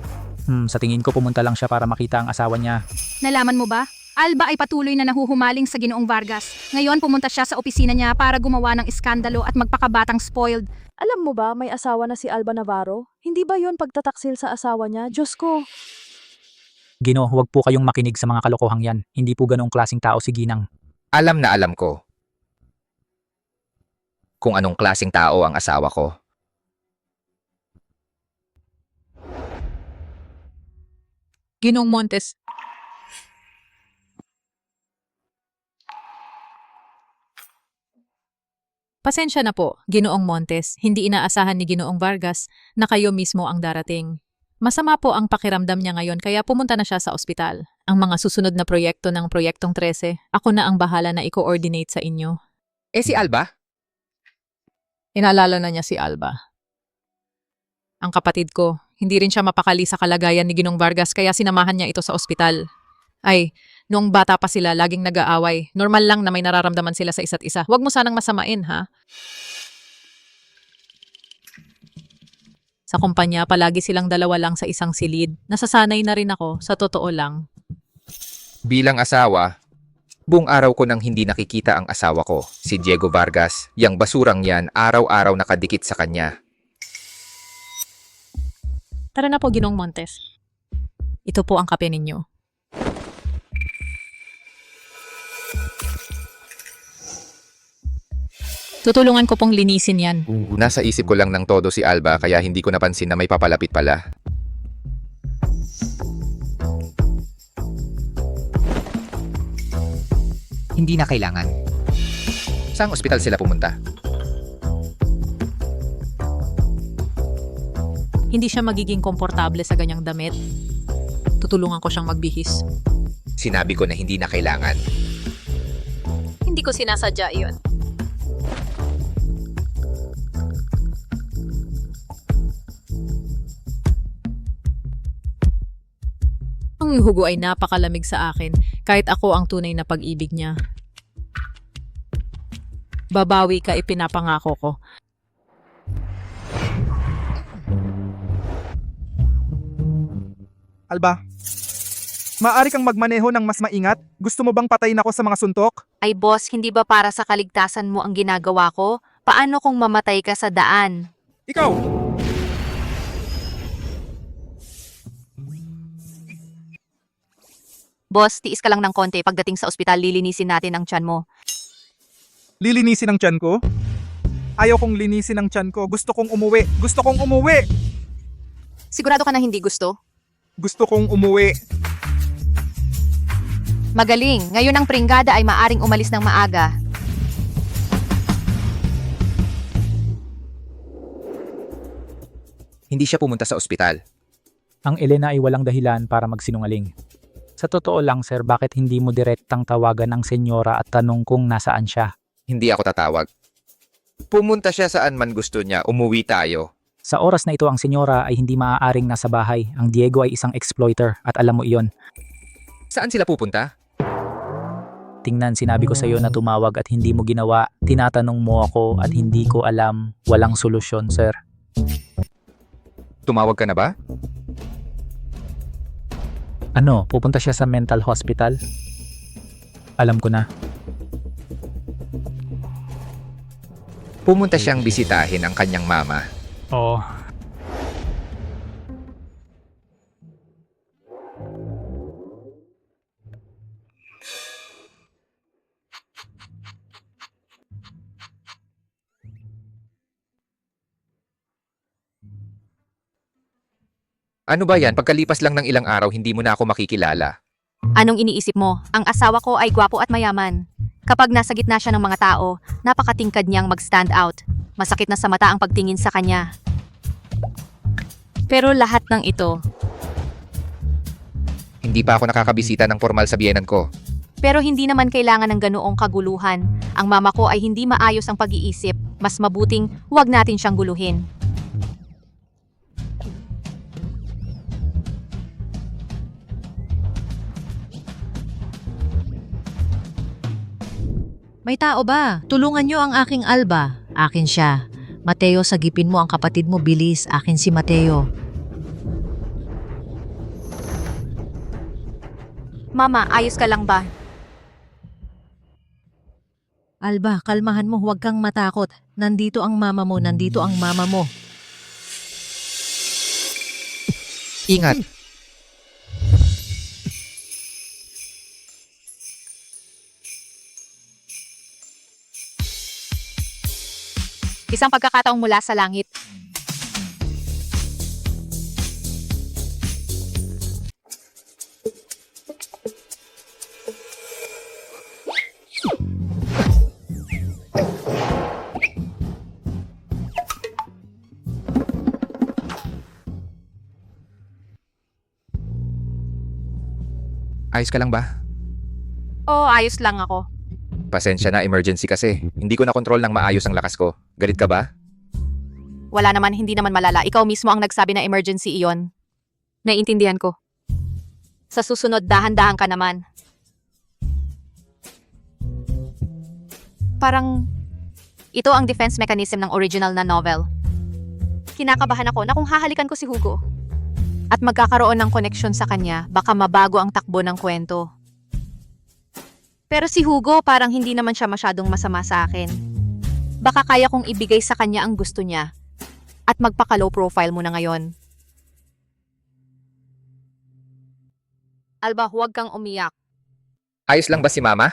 Sa tingin ko pumunta lang siya para makita ang asawa niya. Nalaman mo ba? Alba ay patuloy na nahuhumaling sa Ginoong Vargas. Ngayon pumunta siya sa opisina niya para gumawa ng iskandalo at magpakabatang spoiled. Alam mo ba, may asawa na si Alba Navarro? Hindi ba yon pagtataksil sa asawa niya? Diyos ko! Gino, huwag po kayong makinig sa mga kalokohang yan. Hindi po ganong klaseng tao si Ginang. Alam na alam ko kung anong klaseng tao ang asawa ko. Ginoong Montes, pasensya na po, Ginoong Montes, hindi inaasahan ni Ginoong Vargas na kayo mismo ang darating. Masama po ang pakiramdam niya ngayon kaya pumunta na siya sa ospital. Ang mga susunod na proyekto ng Proyektong 13, ako na ang bahala na i-coordinate sa inyo. Si Alba? Inaalala na niya si Alba. Ang kapatid ko, hindi rin siya mapakali sa kalagayan ni Ginoong Vargas kaya sinamahan niya ito sa ospital. Ay, noong bata pa sila, laging nag-aaway. Normal lang na may nararamdaman sila sa isa't isa. Huwag mo sanang masamain, ha? Sa kumpanya, palagi silang dalawa lang sa isang silid. Nasasanay na rin ako, sa totoo lang. Bilang asawa, buong araw ko nang hindi nakikita ang asawa ko, si Diego Vargas. Yang basurang yan, araw-araw nakadikit sa kanya. Tara na po, Ginoong Montes. Ito po ang kape ninyo. Tutulungan ko pong linisin yan. Nasa isip ko lang ng todo si Alba kaya hindi ko napansin na may papalapit pala. Hindi na kailangan. Saang ospital sila pumunta? Hindi siya magiging komportable sa ganyang damit. Tutulungan ko siyang magbihis. Sinabi ko na hindi na kailangan. Hindi ko sinasadya iyon. Ang hugo ay napakalamig sa akin, kahit ako ang tunay na pag-ibig niya. Babawi ka, ipinapangako ko. Alba, maaari kang magmaneho ng mas maingat? Gusto mo bang patayin ako sa mga suntok? Ay boss, hindi ba para sa kaligtasan mo ang ginagawa ko? Paano kung mamatay ka sa daan? Ikaw! Boss, tiis ka lang ng konti. Pagdating sa ospital, lilinisin natin ang tiyan mo. Lilinisin ang tiyan ko? Ayaw kong linisin ang tiyan ko. Gusto kong umuwi. Gusto kong umuwi! Sigurado ka na hindi gusto? Gusto kong umuwi. Magaling. Ngayon ang pringgada ay maaring umalis ng maaga. Hindi siya pumunta sa ospital. Ang Elena ay walang dahilan para magsinungaling. Sa totoo lang, sir, bakit hindi mo direktang tawagan ang senyora at tanong kung nasaan siya? Hindi ako tatawag. Pumunta siya saan man gusto niya, umuwi tayo. Sa oras na ito, ang senyora ay hindi maaaring nasa bahay. Ang Diego ay isang exploiter at alam mo iyon. Saan sila pupunta? Tingnan, sinabi ko sa iyo na tumawag at hindi mo ginawa. Tinatanong mo ako at hindi ko alam. Walang solusyon, sir. Tumawag ka na ba? Ano, pupunta siya sa mental hospital? Alam ko na. Pumunta siyang bisitahin ang kanyang mama. Oo. Ano ba yan? Pagkalipas lang ng ilang araw, hindi mo na ako makikilala. Anong iniisip mo? Ang asawa ko ay gwapo at mayaman. Kapag nasa gitna siya ng mga tao, napakatingkad niyang mag-stand out. Masakit na sa mata ang pagtingin sa kanya. Pero lahat ng ito, Hindi pa ako nakakabisita ng formal sa biyenan ko. pero hindi naman kailangan ng ganoong kaguluhan. Ang mama ko ay hindi maayos ang pag-iisip. Mas mabuting huwag natin siyang guluhin. May tao ba? Tulungan niyo ang aking Alba. Akin siya. Mateo, sagipin mo ang kapatid mo, bilis. Akin si Mateo. Mama, ayos ka lang ba? Alba, kalmahan mo, huwag kang matakot. Nandito ang mama mo, nandito ang mama mo. Ingat! Isang pagkakataong mula sa langit. Ayos ka lang ba? Oo, ayos lang ako. Pasensya na, emergency kasi. Hindi ko na kontrol ng maayos ang lakas ko. Galit ka ba? Wala naman, hindi naman malala. Ikaw mismo ang nagsabi na emergency iyon. Naiintindihan ko. Sa susunod, dahan-dahan ka naman. Parang ito ang defense mechanism ng original na novel. Kinakabahan ako na kung hahalikan ko si Hugo at magkakaroon ng koneksyon sa kanya, baka mabago ang takbo ng kwento. Pero si Hugo parang hindi naman siya masyadong masama sa akin. Baka kaya kong ibigay sa kanya ang gusto niya at magpaka-low profile muna ngayon. Alba, huwag kang umiyak. Ayos lang ba si Mama?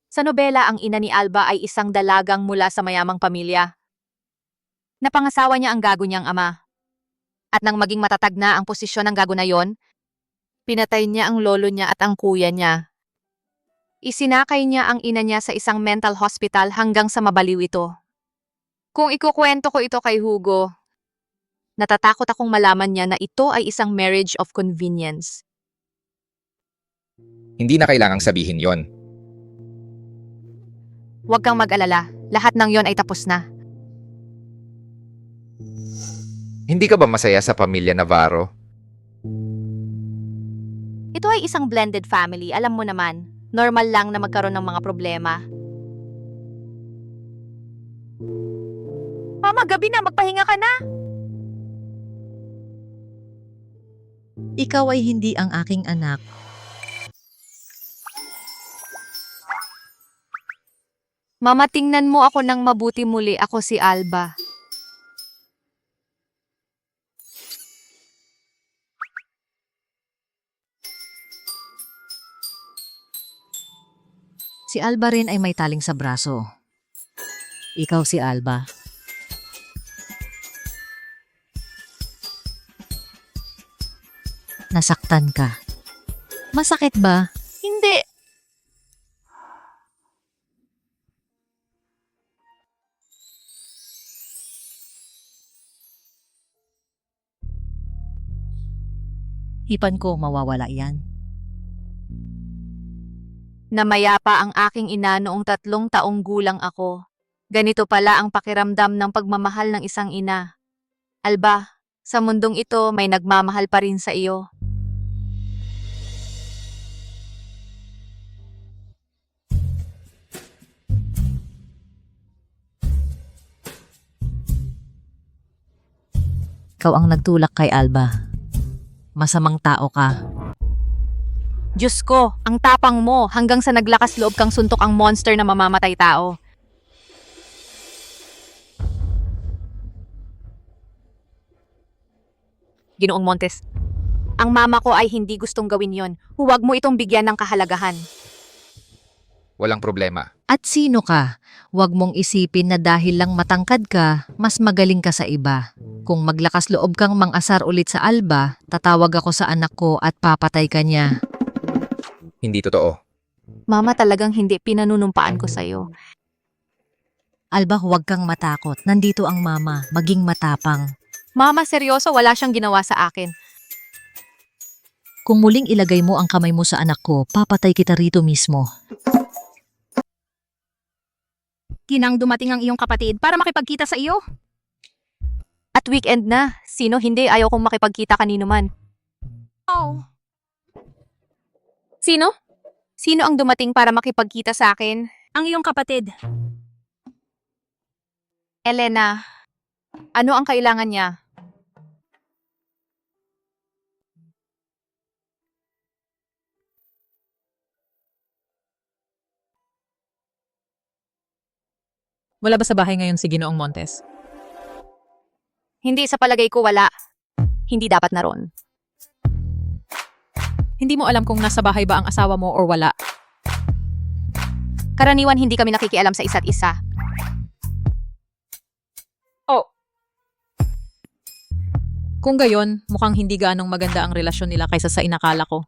Sa nobela, ang ina ni Alba ay isang dalagang mula sa mayamang pamilya. Napangasawa niya ang gago niyang ama. At nang maging matatag na ang posisyon ng gago na yon, pinatay niya ang lolo niya at ang kuya niya. Isinakay niya ang ina niya sa isang mental hospital hanggang sa mabaliw ito. Kung ikukwento ko ito kay Hugo, natatakot akong malaman niya na ito ay isang marriage of convenience. Hindi na kailangang sabihin yon. Huwag kang mag-alala, lahat ng yon ay tapos na. Hindi ka ba masaya sa pamilya Navarro? Ito ay isang blended family, alam mo naman. Normal lang na magkaroon ng mga problema. Mama, gabi na, magpahinga ka na. Ikaw ay hindi ang aking anak. Mama, tingnan mo ako ng mabuti muli. Ako si Alba. Si Alba rin ay may taling sa braso. Ikaw si Alba. Nasaktan ka. Masakit ba? Hindi. Hipan ko mawawala yan. Namayapa ang aking ina noong 3 taong gulang ako. Ganito pala ang pakiramdam ng pagmamahal ng isang ina. Alba, sa mundong ito may nagmamahal pa rin sa iyo. Ikaw ang nagtulak kay Alba. Masamang tao ka. Diyos ko, ang tapang mo hanggang sa naglakas loob kang suntok ang monster na mamamatay tao. Ginoong Montes, ang mama ko ay hindi gustong gawin yon. Huwag mo itong bigyan ng kahalagahan. Walang problema. At sino ka? Huwag mong isipin na dahil lang matangkad ka, mas magaling ka sa iba. Kung maglakas loob kang mang-asar ulit sa Alba, tatawag ako sa anak ko at papatay ka niya. Hindi totoo. Mama, talagang hindi pinanunumpaan ko sa'yo. Alba, huwag kang matakot. Nandito ang mama. Maging matapang. Mama, seryoso, wala siyang ginawa sa akin. Kung muling ilagay mo ang kamay mo sa anak ko, papatay kita rito mismo. Ginang dumating ang iyong kapatid para makipagkita sa iyo. At weekend na, sino hindi ayaw kong makipagkita kanino man. Oh. Sino? Sino ang dumating para makipagkita sa akin? Ang iyong kapatid. Elena, ano ang kailangan niya? Wala ba sa bahay ngayon si Ginoong Montes? Hindi, sa palagay ko wala. Hindi dapat naroon. Hindi mo alam kung nasa bahay ba ang asawa mo or wala. Karaniwan hindi kami nakikialam sa isa't isa. Kung gayon, mukhang hindi gaanong maganda ang relasyon nila kaysa sa inakala ko.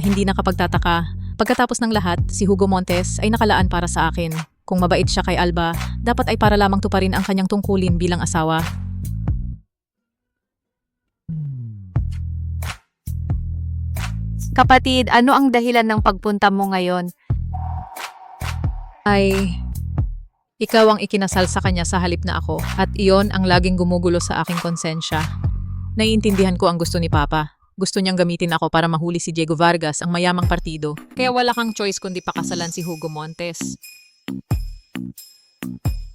Hindi nakapagtataka. Pagkatapos ng lahat, si Hugo Montes ay nakalaan para sa akin. Kung mabait siya kay Alba, dapat ay para lamang tuparin ang kanyang tungkulin bilang asawa. Kapatid, ano ang dahilan ng pagpunta mo ngayon? Ay, ikaw ang ikinasal sa kanya sa halip na ako at iyon ang laging gumugulo sa aking konsensya. Naiintindihan ko ang gusto ni Papa. Gusto niyang gamitin ako para mahuli si Diego Vargas, ang mayamang partido. Kaya wala kang choice kundi pakasalan si Hugo Montes.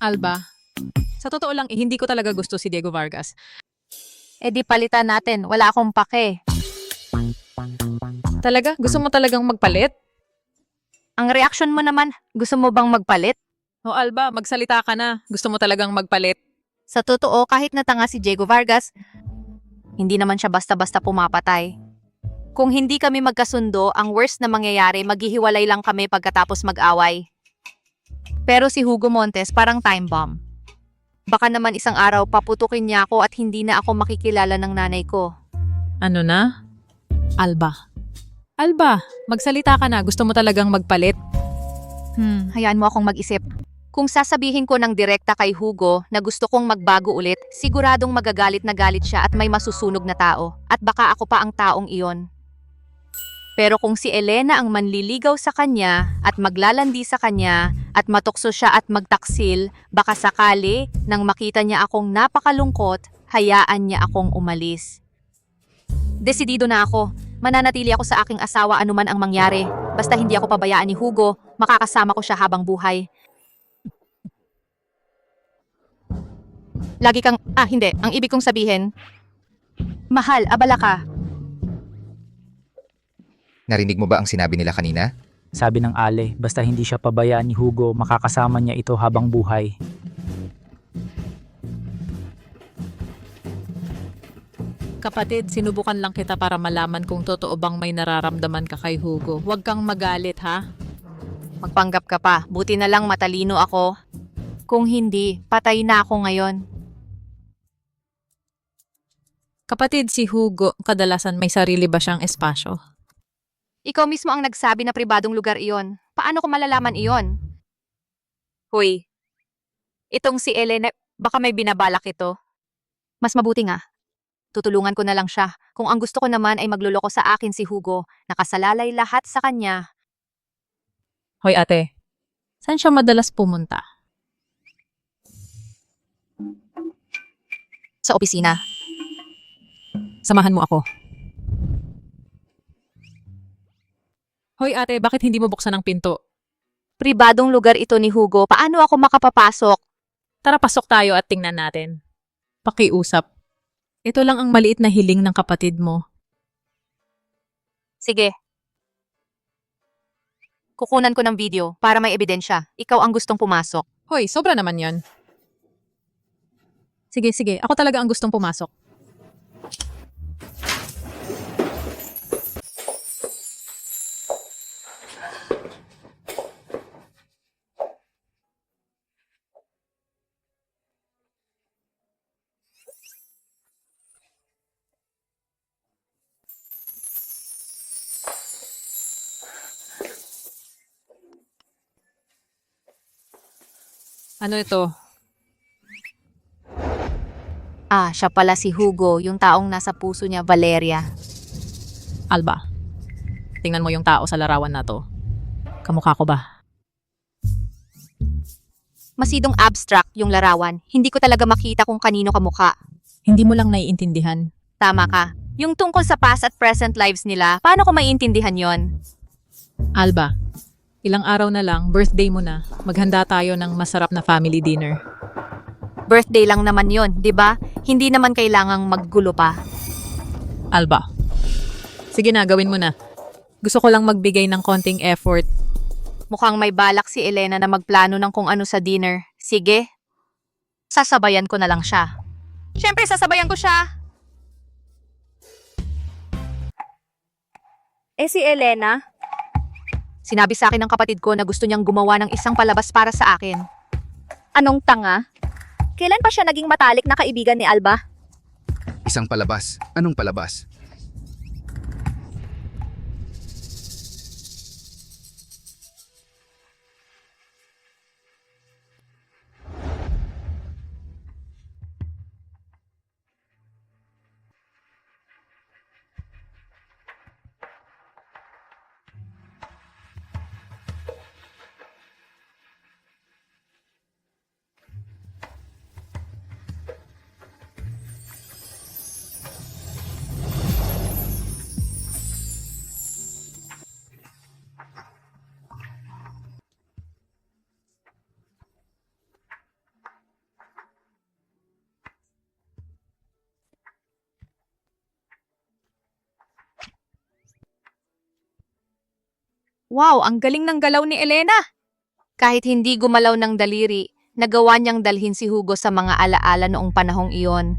Alba, sa totoo lang, hindi ko talaga gusto si Diego Vargas. Eh di palitan natin, wala akong pake. Talaga? Gusto mo talagang magpalit? Ang reaksyon mo naman, gusto mo bang magpalit? O Alba, magsalita ka na. Gusto mo talagang magpalit? Sa totoo, kahit natanga si Diego Vargas, hindi naman siya basta-basta pumapatay. Kung hindi kami magkasundo, ang worst na mangyayari, maghihiwalay lang kami pagkatapos mag-away. Pero si Hugo Montes parang time bomb. Baka naman isang araw paputukin niya ako at hindi na ako makikilala ng nanay ko. Ano na? Alba. Alba, magsalita ka na. Gusto mo talagang magpalit? Hayaan mo akong mag-isip. Kung sasabihin ko ng direkta kay Hugo na gusto kong magbago ulit, siguradong magagalit na galit siya at may masusunog na tao. At baka ako pa ang taong iyon. Pero kung si Elena ang manliligaw sa kanya at maglalandi sa kanya at matukso siya at magtaksil, baka sakali nang makita niya akong napakalungkot, hayaan niya akong umalis. Desidido na ako. Mananatili ako sa aking asawa anuman ang mangyari. Basta hindi ako pabayaan ni Hugo, makakasama ko siya habang buhay. Lagi kang, hindi. Ang ibig kong sabihin, mahal, abala ka. Narinig mo ba ang sinabi nila kanina? Sabi ng Ale, basta hindi siya pabayaan ni Hugo, makakasama niya ito habang buhay. Kapatid, sinubukan lang kita para malaman kung totoo bang may nararamdaman ka kay Hugo. Huwag kang magalit, ha? Magpanggap ka pa. Buti na lang matalino ako. Kung hindi, patay na ako ngayon. Kapatid, si Hugo, kadalasan may sarili ba siyang espasyo? Ikaw mismo ang nagsabi na pribadong lugar iyon. Paano ko malalaman iyon? Hoy, itong si Elena, baka may binabalak ito. Mas mabuti nga. Tutulungan ko na lang siya. Kung ang gusto ko naman ay magluloko sa akin si Hugo, nakasalalay lahat sa kanya. Hoy ate, saan siya madalas pumunta? Sa opisina. Samahan mo ako. Hoy ate, bakit hindi mo buksan ang pinto? Pribadong lugar ito ni Hugo. Paano ako makapapasok? Tara, pasok tayo at tingnan natin. Pakiusap. Ito lang ang maliit na hiling ng kapatid mo. Sige. Kukunan ko ng video para may ebidensya. Ikaw ang gustong pumasok. Hoy, sobra naman yon. Sige, ako talaga ang gustong pumasok. Ano ito? Siya pala si Hugo, yung taong nasa puso niya, Valeria. Alba, tingnan mo yung tao sa larawan na to. Kamukha ko ba? Masidong abstract yung larawan. Hindi ko talaga makita kung kanino kamukha. Hindi mo lang naiintindihan. Tama ka. Yung tungkol sa past at present lives nila, paano ko maiintindihan yon? Alba, ilang araw na lang, birthday mo na. Maghanda tayo ng masarap na family dinner. Birthday lang naman yon, di ba? Hindi naman kailangang maggulo pa. Alba, sige na, gawin mo na. Gusto ko lang magbigay ng konting effort. Mukhang may balak si Elena na magplano ng kung ano sa dinner. Sige. Sasabayan ko na lang siya. Siyempre, sasabayan ko siya. Si Elena? Sinabi sa akin ng kapatid ko na gusto niyang gumawa ng isang palabas para sa akin. Anong tanga? Kailan pa siya naging matalik na kaibigan ni Alba? Isang palabas. Anong palabas? Wow, ang galing ng galaw ni Elena! Kahit hindi gumalaw ng daliri, nagawa niyang dalhin si Hugo sa mga alaala noong panahong iyon.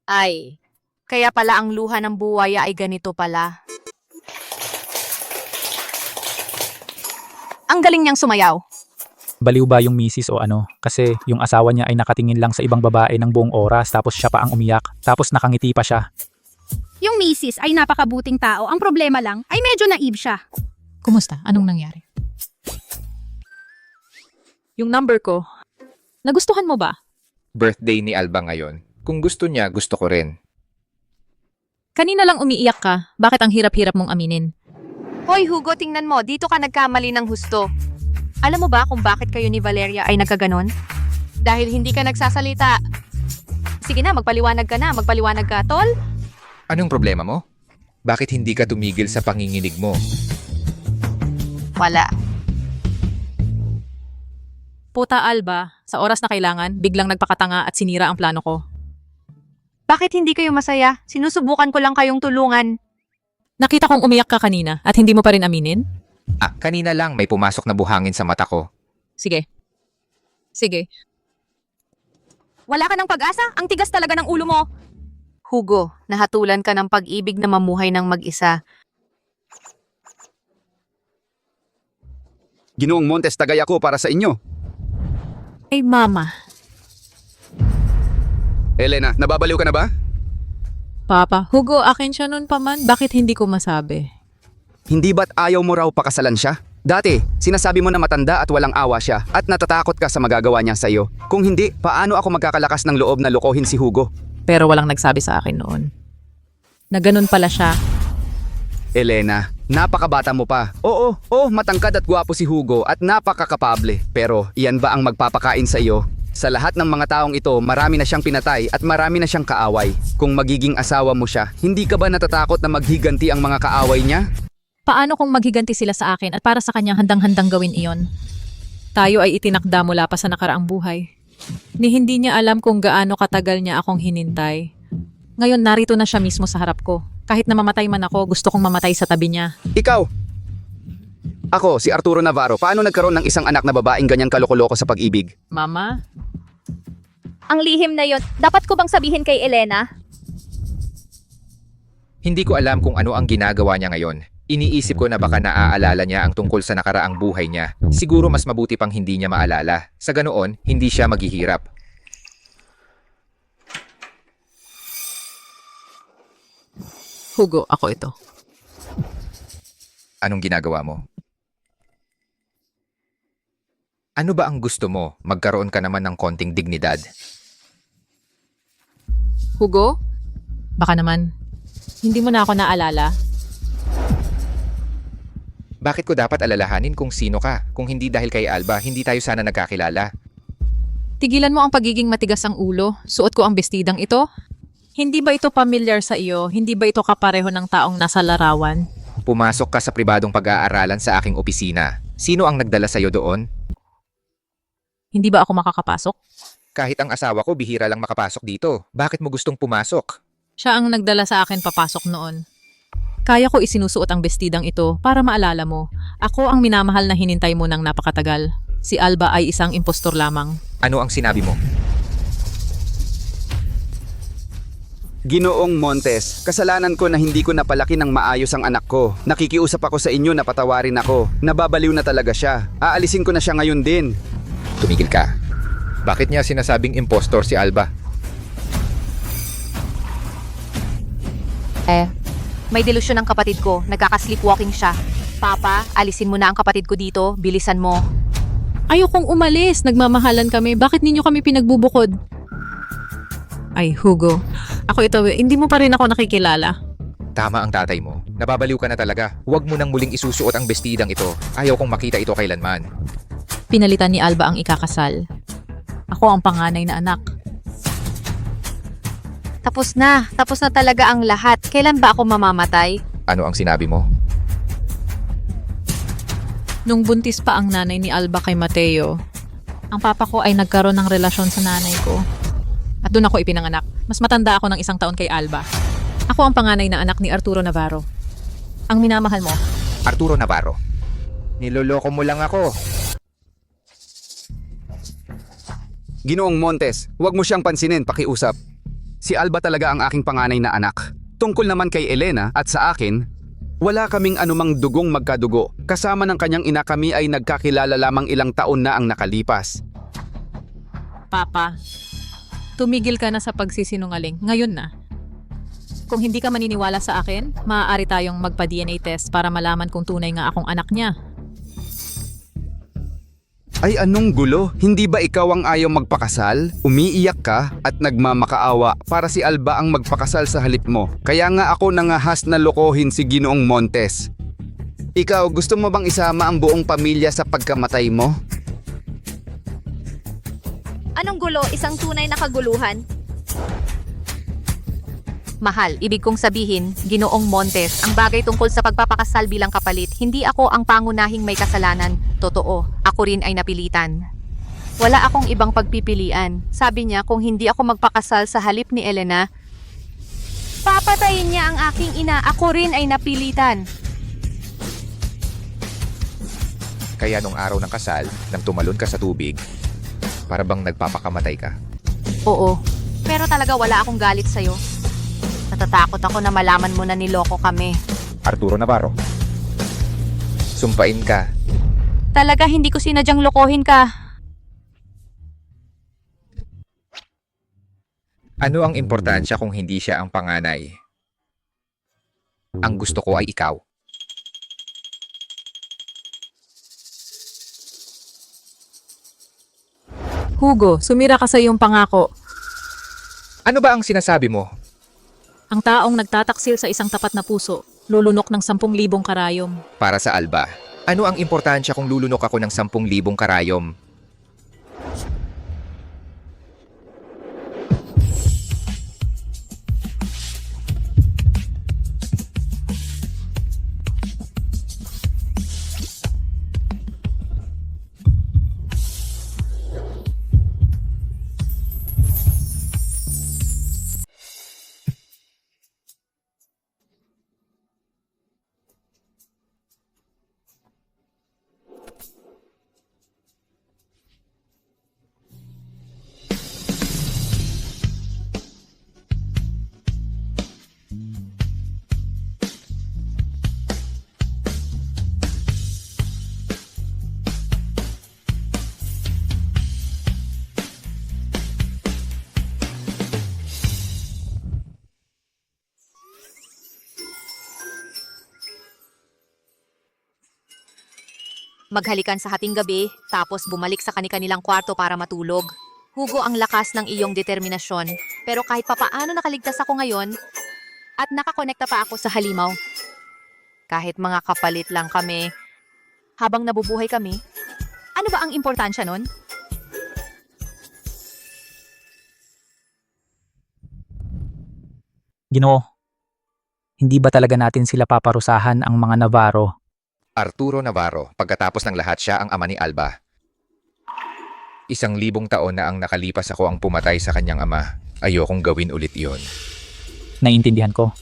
Ay, kaya pala ang luha ng buwaya ay ganito pala. Ang galing niyang sumayaw. Baliw ba yung misis o ano? Kasi yung asawa niya ay nakatingin lang sa ibang babae ng buong oras tapos siya pa ang umiyak. Tapos nakangiti pa siya. Yung misis ay napakabuting tao. Ang problema lang ay medyo naive siya. Kumusta? Anong nangyari? Yung number ko. Nagustuhan mo ba? Birthday ni Alba ngayon. Kung gusto niya, gusto ko rin. Kanina lang umiiyak ka. Bakit ang hirap-hirap mong aminin? Hoy Hugo, tingnan mo, dito ka nagkamali ng husto. Alam mo ba kung bakit kayo ni Valeria ay nagkaganon? Dahil hindi ka nagsasalita. Sige na, magpaliwanag ka, tol. Anong problema mo? Bakit hindi ka tumigil sa panginginig mo? Wala. Puta Alba, sa oras na kailangan, biglang nagpakatanga at sinira ang plano ko. Bakit hindi kayo masaya? Sinusubukan ko lang kayong tulungan. Nakita kong umiyak ka kanina at hindi mo pa rin aminin? Kanina lang may pumasok na buhangin sa mata ko. Sige. Sige. Wala ka ng pag-asa? Ang tigas talaga ng ulo mo. Hugo, nahatulan ka ng pag-ibig na mamuhay ng mag-isa. Ginoong Montes, tagay ako para sa inyo. Ay mama. Elena, nababaliw ka na ba? Papa, Hugo, akin siya nun pa man. Bakit hindi ko masabi? Hindi ba't ayaw mo raw pakasalan siya? Dati, sinasabi mo na matanda at walang awa siya at natatakot ka sa magagawa niya sa iyo. Kung hindi, paano ako magkakalakas ng loob na lokohin si Hugo? Pero walang nagsabi sa akin noon. Na ganun pala siya. Elena, napakabata mo pa. Oo, matangkad at gwapo si Hugo at napakakapable. Pero iyan ba ang magpapakain sa iyo? Sa lahat ng mga taong ito, marami na siyang pinatay at marami na siyang kaaway. Kung magiging asawa mo siya, hindi ka ba natatakot na maghiganti ang mga kaaway niya? Paano kung maghiganti sila sa akin at para sa kanya handang-handang gawin iyon? Tayo ay itinakda mula pa sa nakaraang buhay. Ni hindi niya alam kung gaano katagal niya akong hinintay. Ngayon narito na siya mismo sa harap ko. Kahit na mamatay man ako, gusto kong mamatay sa tabi niya. Ikaw! Ako, si Arturo Navarro. Paano nagkaroon ng isang anak na babaeng ganyan kaloko-loko sa pag-ibig? Mama? Ang lihim na yon, dapat ko bang sabihin kay Elena? Hindi ko alam kung ano ang ginagawa niya ngayon. Iniisip ko na baka naaalala niya ang tungkol sa nakaraang buhay niya. Siguro mas mabuti pang hindi niya maalala. Sa ganoon, hindi siya maghihirap. Hugo, ako ito. Anong ginagawa mo? Ano ba ang gusto mo? Magkaroon ka naman ng konting dignidad. Hugo? Baka naman, hindi mo na ako naalala. Bakit ko dapat alalahanin kung sino ka? Kung hindi dahil kay Alba, hindi tayo sana nagkakilala. Tigilan mo ang pagiging matigas ang ulo. Suot ko ang bestidang ito. Hindi ba ito familiar sa iyo? Hindi ba ito kapareho ng taong nasa larawan? Pumasok ka sa pribadong pag-aaralan sa aking opisina. Sino ang nagdala sa'yo doon? Hindi ba ako makakapasok? Kahit ang asawa ko, bihira lang makapasok dito. Bakit mo gustong pumasok? Siya ang nagdala sa akin papasok noon. Kaya ko isinusuot ang bestidang ito para maalala mo. Ako ang minamahal na hinintay mo ng napakatagal. Si Alba ay isang impostor lamang. Ano ang sinabi mo? Ginoong Montes, kasalanan ko na hindi ko napalaki ng maayos ang anak ko. Nakikiusap ako sa inyo na patawarin ako. Nababaliw na talaga siya. Aalisin ko na siya ngayon din. Tumigil ka. Bakit niya sinasabing impostor si Alba? May delusyon ang kapatid ko. Nagkaka-sleepwalking siya. Papa, alisin mo na ang kapatid ko dito. Bilisan mo. Ayokong umalis. Nagmamahalan kami. Bakit ninyo kami pinagbubukod? Ay, Hugo. Ako ito, hindi mo pa rin ako nakikilala. Tama ang tatay mo. Nababaliw ka na talaga. Huwag mo nang muling isusuot ang bestidang ito. Ayaw kong makita ito kailanman. Pinalitan ni Alba ang ikakasal. Ako ang panganay na anak. Tapos na. Tapos na talaga ang lahat. Kailan ba ako mamamatay? Ano ang sinabi mo? Nung buntis pa ang nanay ni Alba kay Mateo, ang papa ko ay nagkaroon ng relasyon sa nanay ko. At doon ako ipinanganak. Mas matanda ako ng 1 taon kay Alba. Ako ang panganay na anak ni Arturo Navarro. Ang minamahal mo. Arturo Navarro. Niloloko mo lang ako. Ginoong Montes, huwag mo siyang pansinin, pakiusap. Si Alba talaga ang aking panganay na anak. Tungkol naman kay Elena at sa akin, wala kaming anumang dugong magkadugo. Kasama ng kanyang ina kami ay nagkakilala lamang ilang taon na ang nakalipas. Papa, tumigil ka na sa pagsisinungaling. Ngayon na. Kung hindi ka maniniwala sa akin, maaari tayong magpa-DNA test para malaman kung tunay nga akong anak niya. Ay anong gulo? Hindi ba ikaw ang ayaw magpakasal? Umiiyak ka at nagmamakaawa para si Alba ang magpakasal sa halip mo. Kaya nga ako nangahas na lokohin si Ginoong Montes. Ikaw, gusto mo bang isama ang buong pamilya sa pagkamatay mo? Anong gulo? Isang tunay na kaguluhan. Mahal, ibig kong sabihin, Ginoong Montes, ang bagay tungkol sa pagpapakasal bilang kapalit, hindi ako ang pangunahing may kasalanan. Totoo, ako rin ay napilitan. Wala akong ibang pagpipilian. Sabi niya kung hindi ako magpakasal sa halip ni Elena, papatayin niya ang aking ina. Ako rin ay napilitan. Kaya nung araw ng kasal, nang tumalon ka sa tubig, para bang nagpapakamatay ka. Oo, pero talaga wala akong galit sa'yo. Natatakot ako na malaman mo na niloko kami. Arturo Navarro. Sumpain ka. Talaga hindi ko sinadyang lokohin ka. Ano ang importansya kung hindi siya ang panganay? Ang gusto ko ay ikaw. Hugo, sumira ka sa iyong pangako. Ano ba ang sinasabi mo? Ang taong nagtataksil sa isang tapat na puso, lulunok ng 10,000 karayom. Para sa Alba, ano ang importansya kung lulunok ako ng 10,000 karayom? maghalikan sa hating gabi, tapos bumalik sa kani-kanilang kwarto para matulog. Hugo, ang lakas ng iyong determinasyon. Pero kahit papaano nakaligtas ako ngayon, at nakakonekta pa ako sa halimaw. Kahit mga kapalit lang kami, habang nabubuhay kami, ano ba ang importansya nun? Ginoo, hindi ba talaga natin sila paparusahan ang mga Navarro? Arturo Navarro, pagkatapos ng lahat siya ang ama ni Alba. 1,000 taon na ang nakalipas ako ang pumatay sa kanyang ama. Ayokong gawin ulit iyon. Naiintindihan ko.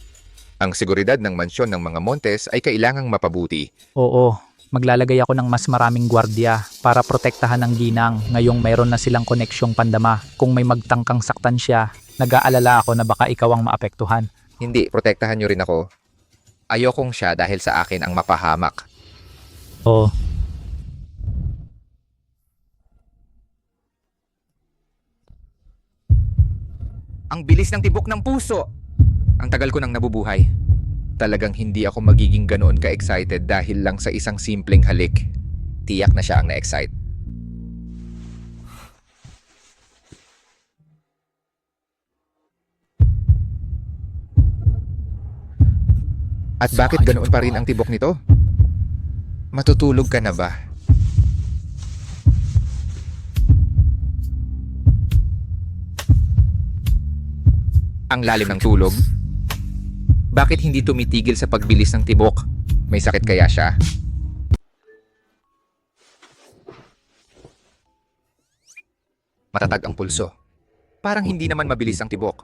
Ang seguridad ng mansyon ng mga Montes ay kailangang mapabuti. Oo, maglalagay ako ng mas maraming gwardiya para protektahan ang ginang ngayong mayroon na silang koneksyong pandama. Kung may magtangkang saktan siya, nag-aalala ako na baka ikaw ang maapektuhan. Hindi, protektahan niyo rin ako. Ayokong siya dahil sa akin ang mapahamak. Oo. Ang bilis ng tibok ng puso! Ang tagal ko nang nabubuhay. Talagang hindi ako magiging ganoon ka-excited dahil lang sa isang simpleng halik. Tiyak na siya ang na-excite. At bakit ganoon pa rin ang tibok nito? Matutulog ka na ba? Ang lalim ng tulog? Bakit hindi tumitigil sa pagbilis ng tibok? May sakit kaya siya? Matatag ang pulso. Parang hindi naman mabilis ang tibok.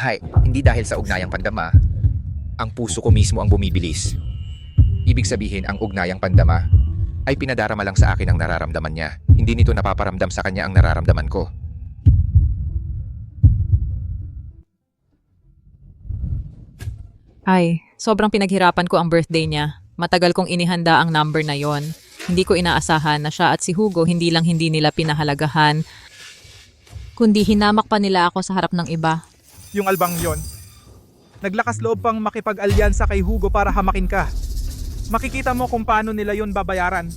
Hay, hindi dahil sa ugnayang pandama. Ang puso ko mismo ang bumibilis. Ibig sabihin, ang ugnayang pandama ay pinadarama lang sa akin ang nararamdaman niya. Hindi nito napaparamdam sa kanya ang nararamdaman ko. Ay, sobrang pinaghirapan ko ang birthday niya. Matagal kong inihanda ang number na yon. Hindi ko inaasahan na siya at si Hugo hindi lang hindi nila pinahalagahan, kundi hinamak pa nila ako sa harap ng iba. Yung Albang yon, naglakas loob pang makipag-alyansa kay Hugo para hamakin ka. Makikita mo kung paano nila yon babayaran.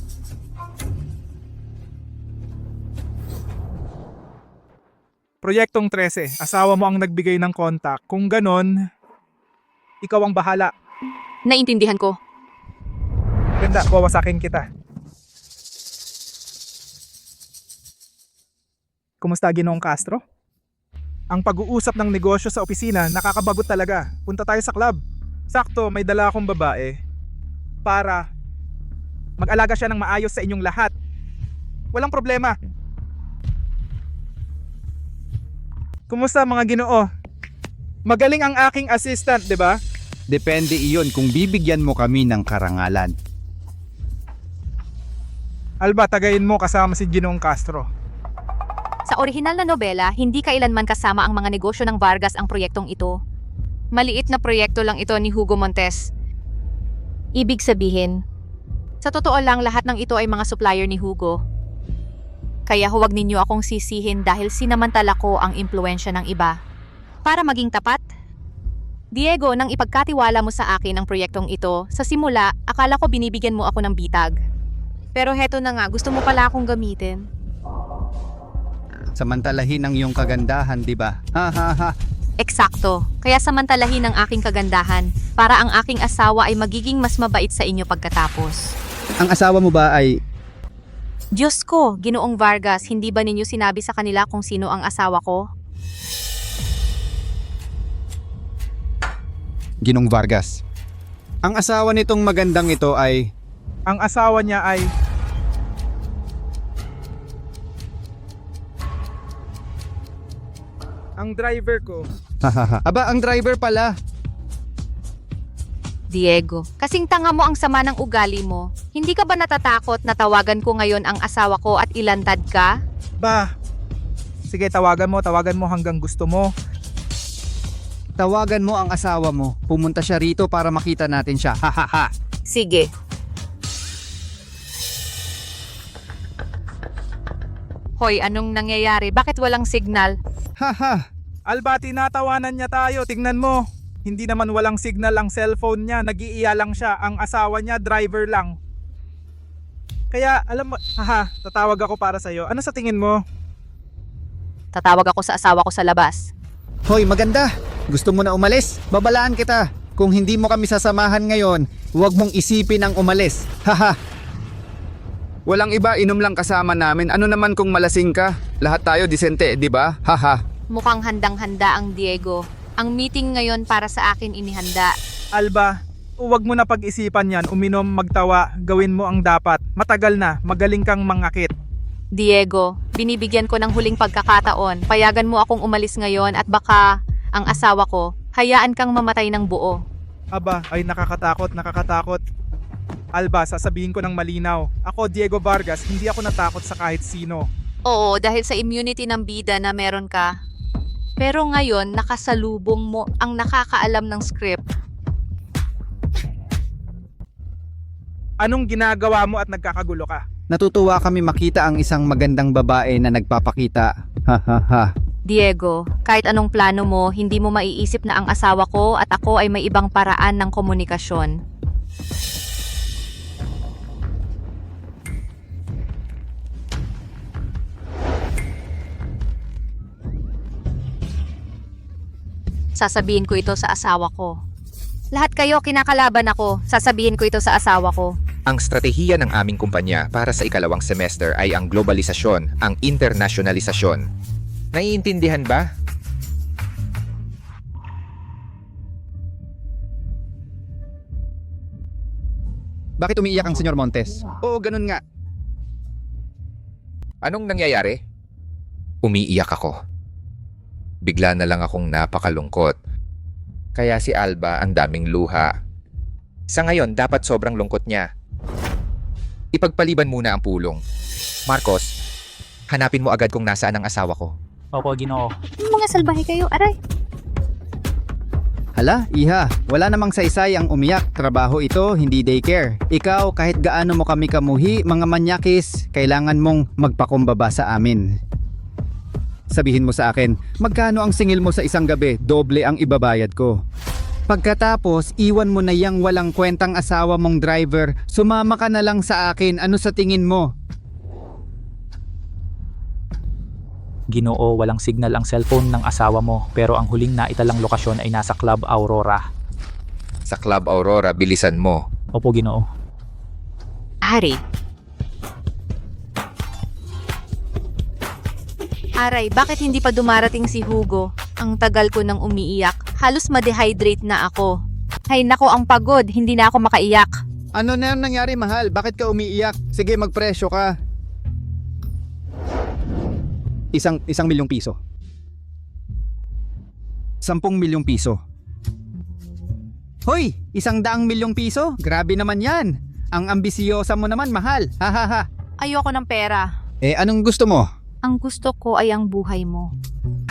Proyektong 13, asawa mo ang nagbigay ng kontak. Kung ganon, ikaw ang bahala. Naintindihan ko. Ganda, wawasakin kita. Kumusta, Ginoong Castro? Ang pag-uusap ng negosyo sa opisina, nakakabagot talaga. Punta tayo sa club. Sakto, may dala akong babae para mag-alaga siya ng maayos sa inyong lahat. Walang problema. Kumusta mga Ginoo? Magaling ang aking assistant, 'di ba? Depende iyon kung bibigyan mo kami ng karangalan. Alba, tagayin mo kasama si Ginoong Castro. Sa orihinal na nobela, hindi kailanman kasama ang mga negosyo ng Vargas ang proyektong ito. Maliit na proyekto lang ito ni Hugo Montes. Ibig sabihin, sa totoo lang lahat ng ito ay mga supplier ni Hugo. Kaya huwag ninyo akong sisihin dahil sinamantala ko ang impluensya ng iba. Para maging tapat, Diego, nang ipagkatiwala mo sa akin ang proyektong ito, sa simula, akala ko binibigyan mo ako ng bitag. Pero heto na nga, gusto mo pala akong gamitin. Samantalahin ang iyong kagandahan, di ba? Ha ha ha. Eksakto. Kaya samantalahin ang aking kagandahan para ang aking asawa ay magiging mas mabait sa inyo pagkatapos. Ang asawa mo ba ay... Diyos ko, Ginoong Vargas, hindi ba ninyo sinabi sa kanila kung sino ang asawa ko? Ginong Vargas. Ang asawa nitong magandang ito ay... Ang asawa niya ay... Ang driver ko. Aba, ang driver pala. Diego, kasing tanga mo ang sama ng ugali mo. Hindi ka ba natatakot na tawagan ko ngayon ang asawa ko at ilantad ka? Ba, sige tawagan mo hanggang gusto mo. Tawagan mo ang asawa mo. Pumunta siya rito para makita natin siya. Ha ha ha. Sige. Hoy, anong nangyayari? Bakit walang signal? Ha. Alba, tinatawanan niya tayo. Tingnan mo. Hindi naman walang signal ang cellphone niya. Nag-iiya lang siya. Ang asawa niya, driver lang. Kaya, alam mo, tatawag ako para sa'yo. Ano sa tingin mo? Tatawag ako sa asawa ko sa labas. Hoy, maganda! Gusto mo na umalis? Babalaan kita. Kung hindi mo kami sasamahan ngayon, huwag mong isipin ang umalis. Haha! Walang iba, inom lang kasama namin. Ano naman kung malasing ka? Lahat tayo disente, di ba? Haha! Mukhang handang-handa ang Diego. Ang meeting ngayon para sa akin inihanda. Alba, huwag mo na pag-isipan yan. Uminom, magtawa, gawin mo ang dapat. Matagal na, magaling kang mangakit. Diego, binibigyan ko ng huling pagkakataon. Payagan mo akong umalis ngayon at baka ang asawa ko, hayaan kang mamatay ng buo. Aba, ay nakakatakot, nakakatakot. Alba, sasabihin ko ng malinaw. Ako, Diego Vargas, hindi ako natakot sa kahit sino. Oo, dahil sa immunity ng bida na meron ka. Pero ngayon, nakasalubong mo ang nakakaalam ng script. Anong ginagawa mo at nagkakagulo ka? Natutuwa kami makita ang isang magandang babae na nagpapakita. Hahaha! Diego, kahit anong plano mo, hindi mo maiisip na ang asawa ko at ako ay may ibang paraan ng komunikasyon. Sasabihin ko ito sa asawa ko. Lahat kayo kinakalaban ako. Sasabihin ko ito sa asawa ko. Ang strategiya ng aming kumpanya para sa ikalawang semester ay ang globalisasyon, ang internasyonalisasyon. Naiintindihan ba? Bakit umiiyak ang Senyor Montes? Oo, ganun nga. Anong nangyayari? Umiiyak ako. Bigla na lang akong napakalungkot. Kaya si Alba ang daming luha. Sa ngayon, dapat sobrang lungkot niya. Ipagpaliban muna ang pulong. Marcos, hanapin mo agad kung nasaan ang asawa ko. Opo, Ginoo. Mga salbahe kayo, aray. Hala, iha, wala namang saysay ang umiyak. Trabaho ito, hindi daycare. Ikaw, kahit gaano mo kami kamuhi, mga manyakis, kailangan mong magpakumbaba sa amin. Sabihin mo sa akin, magkano ang singil mo sa isang gabi? Doble ang ibabayad ko. Pagkatapos, iwan mo na yang walang kwentang asawa mong driver, sumama ka na lang sa akin. Ano sa tingin mo? Ginoo, walang signal ang cellphone ng asawa mo, pero ang huling naitalang lokasyon ay nasa Club Aurora. Sa Club Aurora, bilisan mo. Opo, Ginoo. Ari. Aray, bakit hindi pa dumarating si Hugo? Ang tagal ko nang umiiyak. Halos ma-dehydrate na ako. Hay nako, ang pagod. Hindi na ako makaiyak. Ano na nangyari, mahal? Bakit ka umiiyak? Sige, magpresyo ka. Isang milyong piso. 10 milyong piso. Hoy! 100 milyong piso? Grabe naman yan. Ang ambisyosa mo naman, mahal. Hahaha. Ayoko ng pera. Anong gusto mo? Ang gusto ko ay ang buhay mo.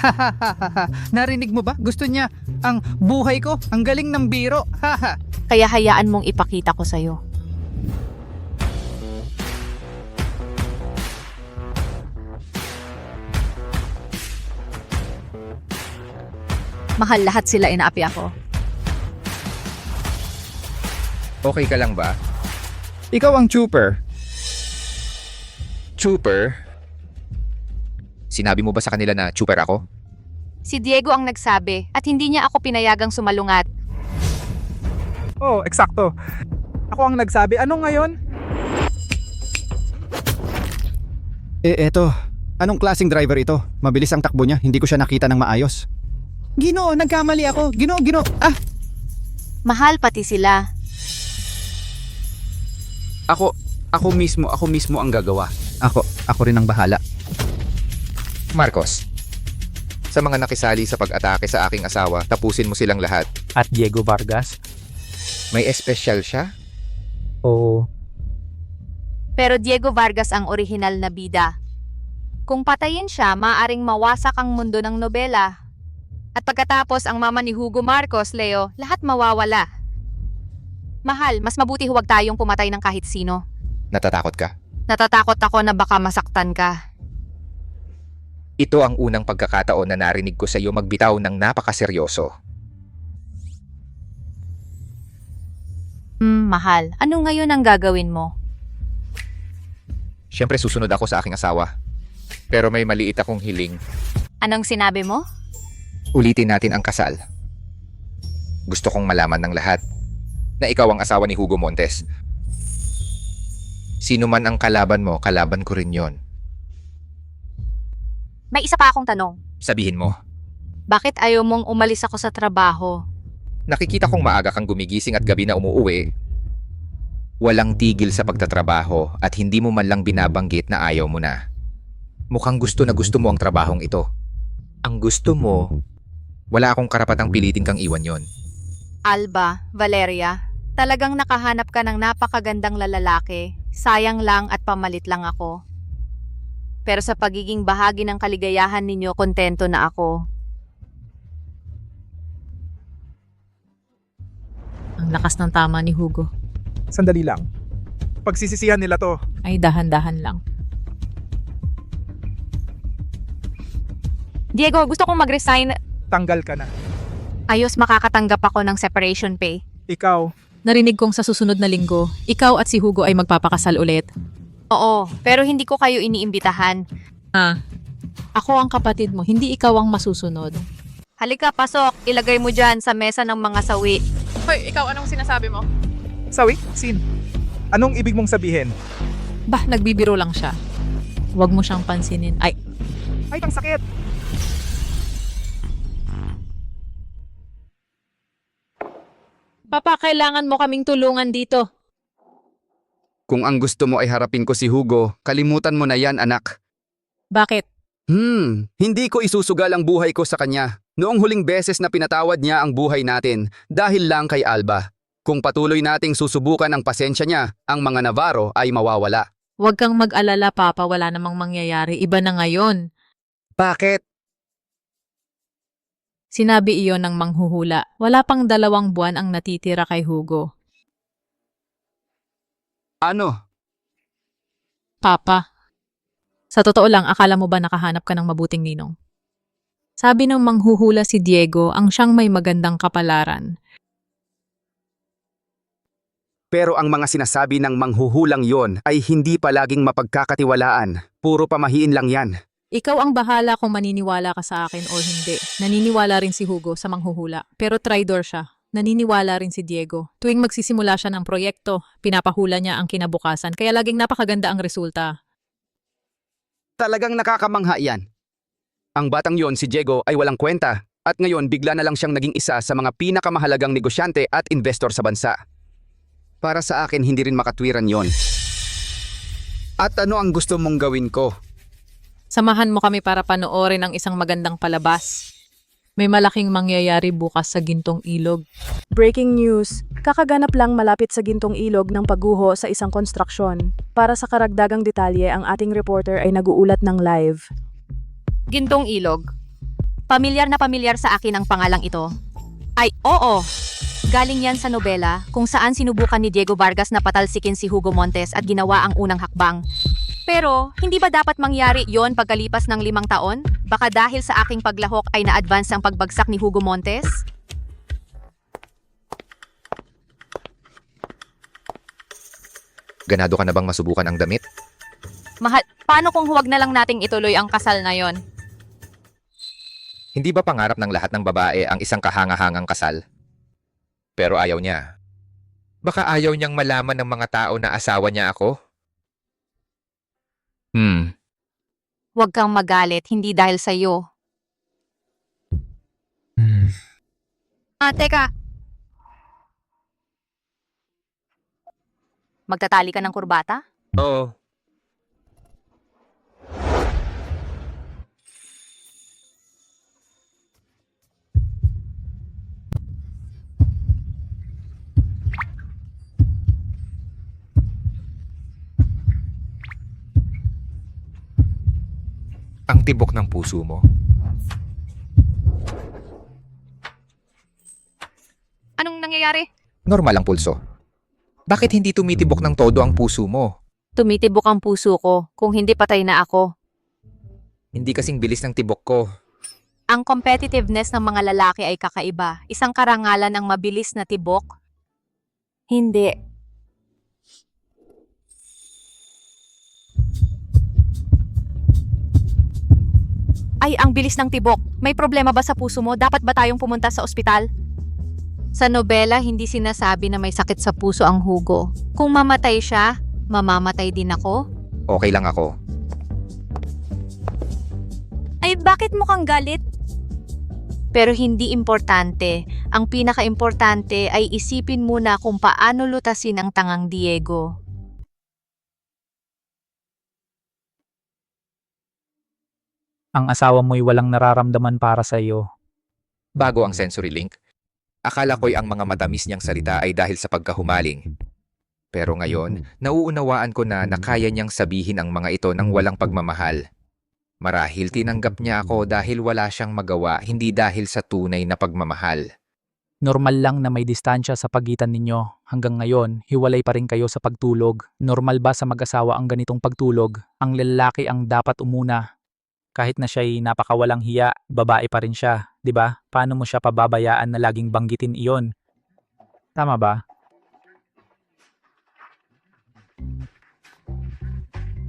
Hahaha. Narinig mo ba? Gusto niya ang buhay ko. Ang galing ng biro. Haha. Kaya hayaan mong ipakita ko sa'yo. Mahal, lahat sila inaapi ako. Okay ka lang ba? Ikaw ang trooper. Trooper? Sinabi mo ba sa kanila na trooper ako? Si Diego ang nagsabi at hindi niya ako pinayagang sumalungat. Oh, eksakto. Ako ang nagsabi. Ano ngayon? Eto. Anong klaseng driver ito? Mabilis ang takbo niya. Hindi ko siya nakita ng maayos. Ginoo, nagkamali ako. Ginoo. Ah! Mahal pati sila. Ako mismo ang gagawa. Ako rin ang bahala. Marcos, sa mga nakisali sa pag-atake sa aking asawa, tapusin mo silang lahat. At Diego Vargas? May espesyal siya? Oo. Pero Diego Vargas ang orihinal na bida. Kung patayin siya, maaring mawasak ang mundo ng nobela. At pagkatapos ang mama ni Hugo Marcos, Leo, lahat mawawala. Mahal, mas mabuti huwag tayong pumatay ng kahit sino. Natatakot ka? Natatakot ako na baka masaktan ka. Ito ang unang pagkakataon na narinig ko sa iyo magbitaw ng napakaseryoso. Mahal, ano ngayon ang gagawin mo? Siyempre susunod ako sa aking asawa. Pero may maliit akong hiling. Anong sinabi mo? Ulitin natin ang kasal. Gusto kong malaman ng lahat na ikaw ang asawa ni Hugo Montes. Sino man ang kalaban mo, kalaban ko rin yon. May isa pa akong tanong. Sabihin mo. Bakit ayaw mong umalis ako sa trabaho? Nakikita kong maaga kang gumigising at gabi na umuuwi. Walang tigil sa pagtatrabaho at hindi mo man lang binabanggit na ayaw mo na. Mukhang gusto na gusto mo ang trabahong ito. Ang gusto mo, wala akong karapatang pilitin kang iwan yon. Alba, Valeria, talagang nakahanap ka ng napakagandang lalaki. Sayang lang at pamalit lang ako. Pero sa pagiging bahagi ng kaligayahan ninyo, kontento na ako. Ang lakas ng tama ni Hugo. Sandali lang. Pagsisisihan nila to. Ay, dahan-dahan lang. Diego, gusto kong mag-resign. Tanggal ka na. Ayos makakatanggap ako ng separation pay. Ikaw, Narinig kong sa susunod na linggo, ikaw at si Hugo ay magpapakasal ulit. Oo, pero hindi ko kayo iniimbitahan. Ako ang kapatid mo, hindi ikaw ang masusunod. Halika, pasok. Ilagay mo dyan sa mesa ng mga sawi. Hoy, ikaw anong sinasabi mo? sawi, sin. Anong ibig mong sabihin? Bah, nagbibiro lang siya. Huwag mo siyang pansinin. Ay, Ay, ang sakit. Papa, kailangan mo kaming tulungan dito. Kung ang gusto mo ay harapin ko si Hugo, kalimutan mo na yan, anak. Bakit? Hindi ko isusugal ang buhay ko sa kanya. Noong huling beses na pinatawad niya ang buhay natin dahil lang kay Alba. Kung patuloy nating susubukan ang pasensya niya, ang mga Navarro ay mawawala. Huwag kang mag-alala, Papa. Wala namang mangyayari. Iba na ngayon. Bakit? Sinabi iyon ng manghuhula. Wala pang 2 buwan ang natitira kay Hugo. Ano? Papa, sa totoo lang, akala mo ba nakahanap ka ng mabuting ninong? Sabi ng manghuhula si Diego ang siyang may magandang kapalaran. Pero ang mga sinasabi ng manghuhulang yon ay hindi palaging mapagkakatiwalaan. Puro pamahiin lang yan. Ikaw ang bahala kung maniniwala ka sa akin o hindi. Naniniwala rin si Hugo sa manghuhula, pero traidor siya. Naniniwala rin si Diego. Tuwing magsisimula siya ng proyekto, pinapahula niya ang kinabukasan, kaya laging napakaganda ang resulta. Talagang nakakamangha yan. Ang batang yon si Diego ay walang kwenta at ngayon bigla na lang siyang naging isa sa mga pinakamahalagang negosyante at investor sa bansa. Para sa akin, hindi rin makatwiran yon. At ano ang gusto mong gawin ko? Samahan mo kami para panoorin ang isang magandang palabas. May malaking mangyayari bukas sa Gintong Ilog. Breaking news, kakaganap lang malapit sa Gintong Ilog ng pagguho sa isang konstruksyon. Para sa karagdagang detalye, ang ating reporter ay naguulat ng live. Gintong Ilog. Pamilyar na pamilyar sa akin ang pangalang ito. Ay, oo! Galing yan sa nobela kung saan sinubukan ni Diego Vargas na patalsikin si Hugo Montes at ginawa ang unang hakbang. Pero, hindi ba dapat mangyari yon pagkalipas ng 5 taon? Baka dahil sa aking paglahok ay na-advance ang pagbagsak ni Hugo Montes? Ganado ka na bang masubukan ang damit? Mahal, paano kung huwag na lang nating ituloy ang kasal na yon? Hindi ba pangarap ng lahat ng babae ang isang kahanga-hangang kasal? Pero ayaw niya. Baka ayaw niyang malaman ng mga tao na asawa niya ako? Huwag kang magalit, hindi dahil sa iyo. Teka. Magtatali ka ng kurbata? Oo. Ang tibok ng puso mo. Anong nangyayari? Normal ang pulso. Bakit hindi tumitibok ng todo ang puso mo? Tumitibok ang puso ko, kung hindi patay na ako. Hindi kasing bilis ng tibok ko. Ang competitiveness ng mga lalaki ay kakaiba. Isang karangalan ang mabilis na tibok. Hindi. Ay, ang bilis ng tibok. May problema ba sa puso mo? Dapat ba tayong pumunta sa ospital? Sa nobela, hindi sinasabi na may sakit sa puso ang Hugo. Kung mamatay siya, mamamatay din ako. Okay lang ako. Ay, bakit mukhang galit? Pero hindi importante. Ang pinaka-importante ay isipin muna kung paano lutasin ang tangang Diego. Ang asawa mo'y walang nararamdaman para sa iyo. Bago ang sensory link, akala ko'y ang mga matamis niyang salita ay dahil sa pagkahumaling. Pero ngayon, nauunawaan ko na kaya niyang sabihin ang mga ito ng walang pagmamahal. Marahil tinanggap niya ako dahil wala siyang magawa, hindi dahil sa tunay na pagmamahal. Normal lang na may distansya sa pagitan ninyo. Hanggang ngayon, hiwalay pa rin kayo sa pagtulog. Normal ba sa mag-asawa ang ganitong pagtulog? Ang lalaki ang dapat umuna. Kahit na siya'y napakawalang hiya, babae pa rin siya, 'di ba? Paano mo siya pababayaan na laging banggitin iyon? Tama ba?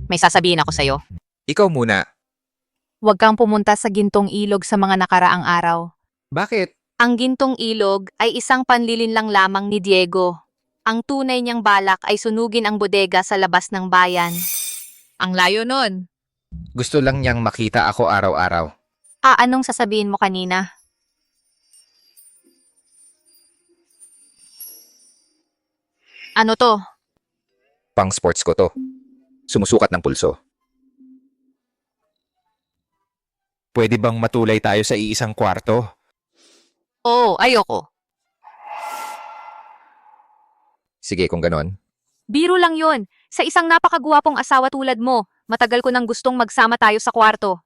May sasabihin ako sa'yo. Ikaw muna. Huwag kang pumunta sa Gintong Ilog sa mga nakaraang araw. Bakit? Ang Gintong Ilog ay isang panlilinlang lamang ni Diego. Ang tunay niyang balak ay sunugin ang bodega sa labas ng bayan. Ang layo nun. Gusto lang niyang makita ako araw-araw. Anong sasabihin mo kanina? Ano to? Pang sports ko to. Sumusukat ng pulso. Pwede bang matulay tayo sa iisang kwarto? Oo, ayoko. Sige kung ganon. Biro lang yon. Sa isang napakaguwapong asawa tulad mo, matagal ko nang gustong magsama tayo sa kwarto.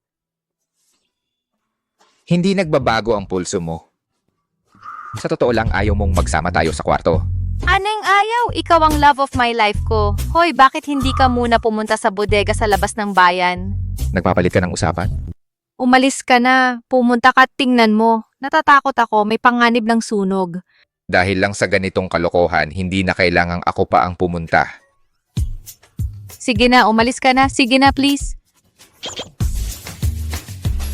Hindi nagbabago ang pulso mo. Sa totoo lang ayaw mong magsama tayo sa kwarto. Aneng ayaw? Ikaw ang love of my life ko. Hoy, bakit hindi ka muna pumunta sa bodega sa labas ng bayan? Nagpapalit ka ng usapan? Umalis ka na. Pumunta ka at tingnan mo. Natatakot ako, may panganib ng sunog. Dahil lang sa ganitong kalokohan, hindi na kailangang ako pa ang pumunta. Sige na, umalis ka na. Sige na, please.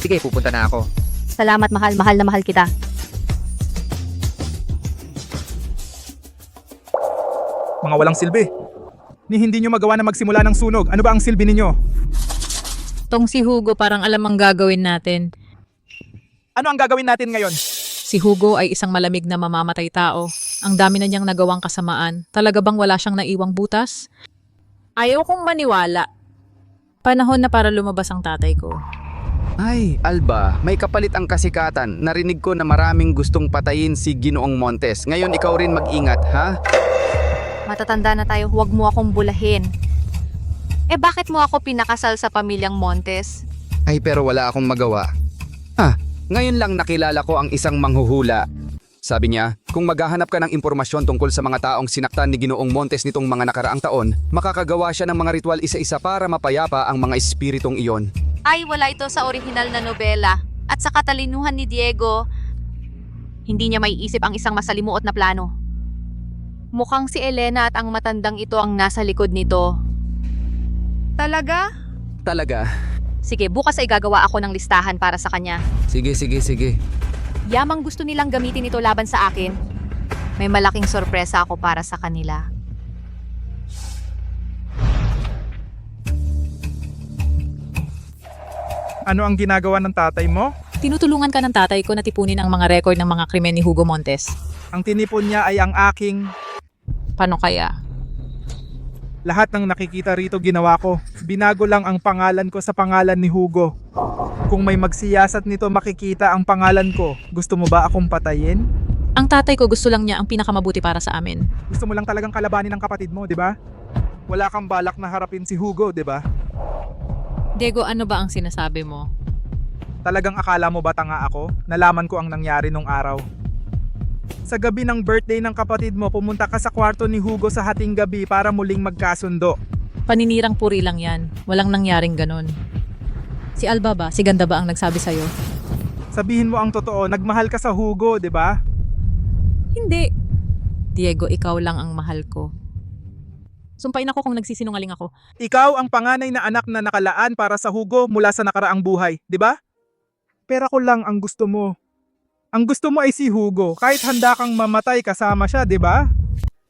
Sige, pupunta na ako. Salamat, mahal. Mahal na mahal kita. Mga walang silbi. Ni hindi nyo magawa na magsimula ng sunog. Ano ba ang silbi ninyo? Tong si Hugo parang alam ang gagawin natin. Ano ang gagawin natin ngayon? Si Hugo ay isang malamig na mamamatay tao. Ang dami na niyang nagawang kasamaan. Talaga bang wala siyang naiwang butas? Ayaw kong maniwala. Panahon na para lumabas ang tatay ko. Ay, Alba, may kapalit ang kasikatan. Narinig ko na maraming gustong patayin si Ginoong Montes. Ngayon ikaw rin mag-ingat, ha? Matatanda na tayo, huwag mo akong bulahin. Bakit mo ako pinakasal sa pamilyang Montes? Ay, pero wala akong magawa. Ngayon lang nakilala ko ang isang manghuhula. Sabi niya, kung maghahanap ka ng impormasyon tungkol sa mga taong sinaktan ni Ginoong Montes nitong mga nakaraang taon, makakagawa siya ng mga ritual isa-isa para mapayapa ang mga espiritong iyon. Ay, wala ito sa orihinal na nobela. At sa katalinuhan ni Diego, hindi niya maiisip ang isang masalimuot na plano. Mukhang si Elena at ang matandang ito ang nasa likod nito. Talaga? Talaga? Sige, bukas ay gagawa ako ng listahan para sa kanya. Sige. Yamang gusto nilang gamitin ito laban sa akin. May malaking sorpresa ako para sa kanila. Ano ang ginagawa ng tatay mo? Tinutulungan ka ng tatay ko na tipunin ang mga record ng mga krimen ni Hugo Montes. Ang tinipon niya ay ang aking... Paano kaya? Lahat ng nakikita rito ginawa ko. Binago lang ang pangalan ko sa pangalan ni Hugo. Kung may magsiyasat nito makikita ang pangalan ko, gusto mo ba akong patayin? Ang tatay ko gusto lang niya ang pinakamabuti para sa amin. Gusto mo lang talagang kalabanin ng kapatid mo, di ba? Wala kang balak na harapin si Hugo, di ba? Diego, ano ba ang sinasabi mo? Talagang akala mo ba tanga ako? Nalaman ko ang nangyari nung araw. Sa gabi ng birthday ng kapatid mo, pumunta ka sa kwarto ni Hugo sa hating gabi para muling magkasundo. Paninirang puri lang yan. Walang nangyaring ganun. Si Alba ba? Si Ganda ba ang nagsabi sa'yo? Sabihin mo ang totoo, nagmahal ka sa Hugo, di ba? Hindi. Diego, ikaw lang ang mahal ko. Sumpain ako kung nagsisinungaling ako. Ikaw ang panganay na anak na nakalaan para sa Hugo mula sa nakaraang buhay, di ba? pera ko lang ang gusto mo. Ang gusto mo ay si Hugo, kahit handa kang mamatay kasama siya, di ba?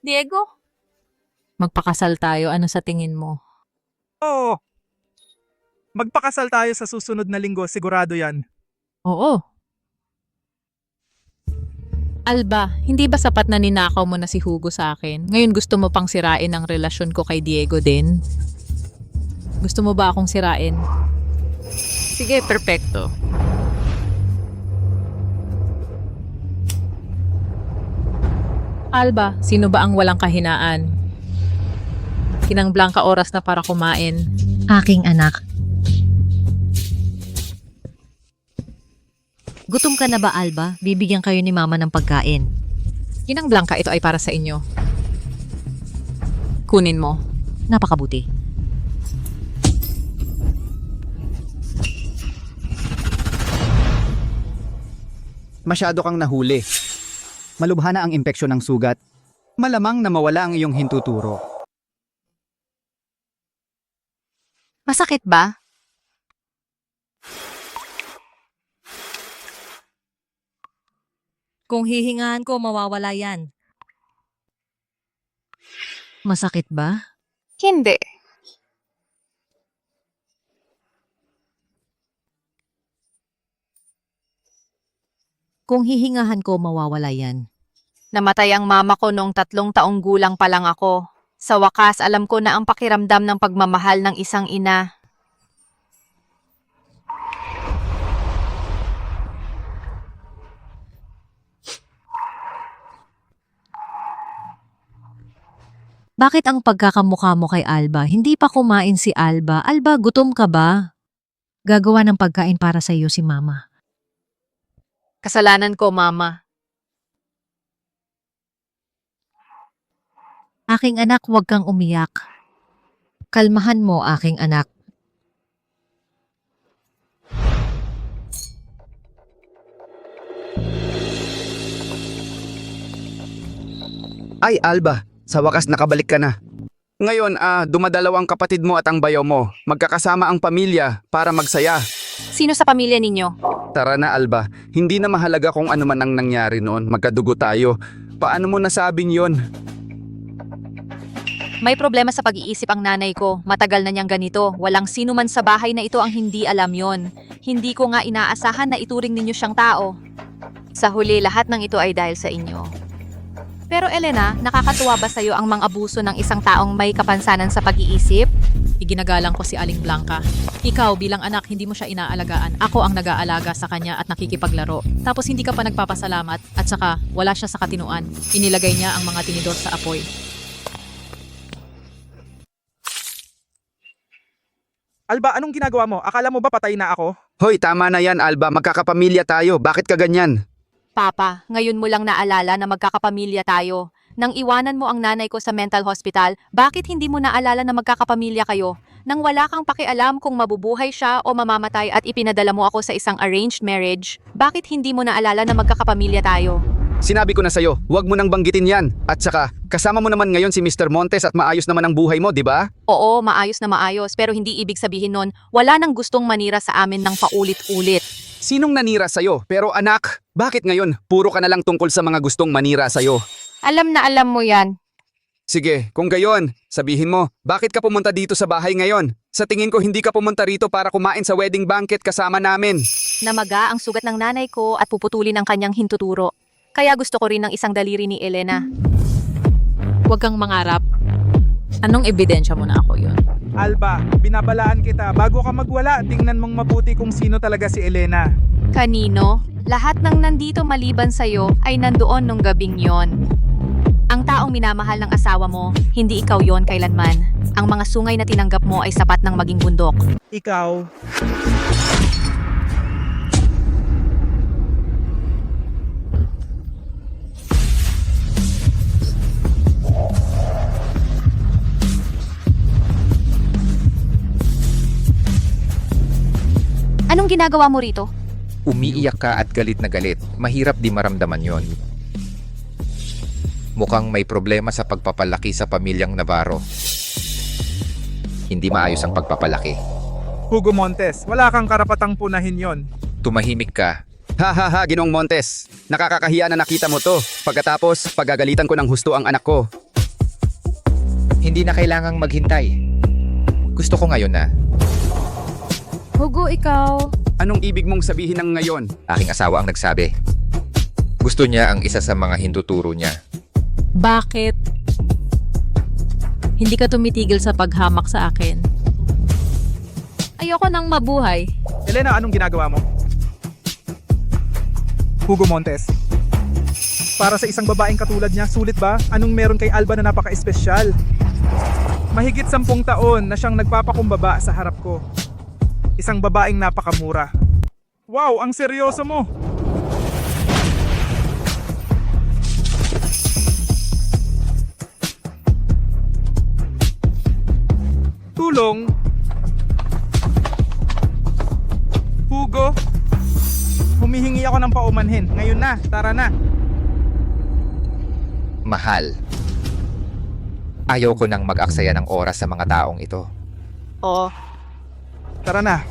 Diego? Magpakasal tayo, ano sa tingin mo? Oo. Magpakasal tayo sa susunod na linggo, sigurado yan. Oo. Alba, hindi ba sapat na ninakaw mo na si Hugo sa akin? Ngayon gusto mo pang sirain ang relasyon ko kay Diego din? Gusto mo ba akong sirain? Sige, perpekto. Alba, sino ba ang walang kahinaan? Kinang Blanca oras na para kumain. Aking anak. Gutom ka na ba, Alba? Bibigyan kayo ni Mama ng pagkain. Kinang Blanca, ito ay para sa inyo. Kunin mo. Napakabuti. Masyado kang nahuli. Malubha na ang impeksyon ng sugat. Malamang na mawala ang iyong hintuturo. Masakit ba? Kung hihingahan ko, mawawala yan. Masakit ba? Hindi. Kung hihingahan ko, mawawala yan. Namatay ang mama ko noong 3 taong gulang pa lang ako. Sa wakas, alam ko na ang pakiramdam ng pagmamahal ng isang ina. Bakit ang pagkakamukha mo kay Alba? Hindi pa kumain si Alba. Alba, gutom ka ba? Gagawa ng pagkain para sa iyo si Mama. Kasalanan ko, mama. Aking anak, huwag kang umiyak. Kalmahan mo, aking anak. Ay, Alba, sa wakas nakabalik ka na. Ngayon, dumadalaw ang kapatid mo at ang bayaw mo. Magkakasama ang pamilya para magsaya. Sino sa pamilya ninyo? Tara na, Alba. Hindi na mahalaga kung ano man ang nangyari noon. Magkadugo tayo. Paano mo nasabing yon? May problema sa pag-iisip ang nanay ko. Matagal na niyang ganito. Walang sino man sa bahay na ito ang hindi alam yon. Hindi ko nga inaasahan na ituring ninyo siyang tao. Sa huli, lahat ng ito ay dahil sa inyo. Pero Elena, nakakatuwa ba sa'yo ang mga abuso ng isang taong may kapansanan sa pag-iisip? Iginagalang ko si Aling Blanca. Ikaw bilang anak, hindi mo siya inaalagaan. Ako ang nag-aalaga sa kanya at nakikipaglaro. Tapos hindi ka pa nagpapasalamat at saka wala siya sa katinuan. Inilagay niya ang mga tinidor sa apoy. Alba, anong ginagawa mo? Akala mo ba patay na ako? Hoy, tama na yan, Alba. Magkakapamilya tayo. Bakit ka ganyan? Papa, ngayon mo lang naalala na magkakapamilya tayo. Nang iwanan mo ang nanay ko sa mental hospital, bakit hindi mo naalala na magkakapamilya kayo? Nang wala kang pakialam kung mabubuhay siya o mamamatay at ipinadala mo ako sa isang arranged marriage, bakit hindi mo naalala na magkakapamilya tayo? Sinabi ko na sa'yo, huwag mo nang banggitin yan. At saka, kasama mo naman ngayon si Mr. Montes at maayos naman ang buhay mo, di ba? Oo, maayos na maayos, pero hindi ibig sabihin nun, wala nang gustong manira sa amin ng paulit-ulit. Sinong nanira sa'yo? Pero anak, bakit ngayon? Puro ka na lang tungkol sa mga gustong manira sa'yo. Alam na alam mo yan. Sige, kung gayon, sabihin mo, bakit ka pumunta dito sa bahay ngayon? Sa tingin ko hindi ka pumunta rito para kumain sa wedding banquet kasama namin. Namaga ang sugat ng nanay ko at puputulin ang kanyang hintuturo. Kaya gusto ko rin ng isang daliri ni Elena. Huwag kang mangarap. Anong ebidensya mo na ako yun? Alba, binabalaan kita. Bago ka magwala, tingnan mong mabuti kung sino talaga si Elena. Kanino? Lahat ng nandito maliban sa'yo ay nandoon nung gabing yon. Ang taong minamahal ng asawa mo, hindi ikaw yon kailanman. Ang mga sungay na tinanggap mo ay sapat ng maging bundok. Ikaw, Anong ginagawa mo rito? Umiiyak ka at galit na galit. Mahirap di maramdaman yon. Mukhang may problema sa pagpapalaki sa pamilyang Navarro. Hindi maayos ang pagpapalaki. Hugo Montes, wala kang karapatang punahin yon. Tumahimik ka. Ha ha ha, Ginoong Montes. Nakakakahiya na nakita mo to. Pagkatapos, pagagalitan ko ng husto ang anak ko. Hindi na kailangang maghintay. Gusto ko ngayon na. Hugo, ikaw. Anong ibig mong sabihin ng ngayon? Aking asawa ang nagsabi. Gusto niya ang isa sa mga hinduturo niya. Bakit? Hindi ka tumitigil sa paghamak sa akin. Ayoko nang mabuhay. Elena, anong ginagawa mo? Hugo Montes. Para sa isang babaeng katulad niya, sulit ba? Anong meron kay Alba na napaka-espesyal? Mahigit 10 taon na siyang nagpapakumbaba sa harap ko. Isang babaeng napakamura. Wow, ang seryoso mo! Tulong? Hugo? Humihingi ako ng paumanhin. Ngayon na, tara na. Mahal. Ayaw ko nang mag-aksaya ng oras sa mga taong ito. Oo. Tara na.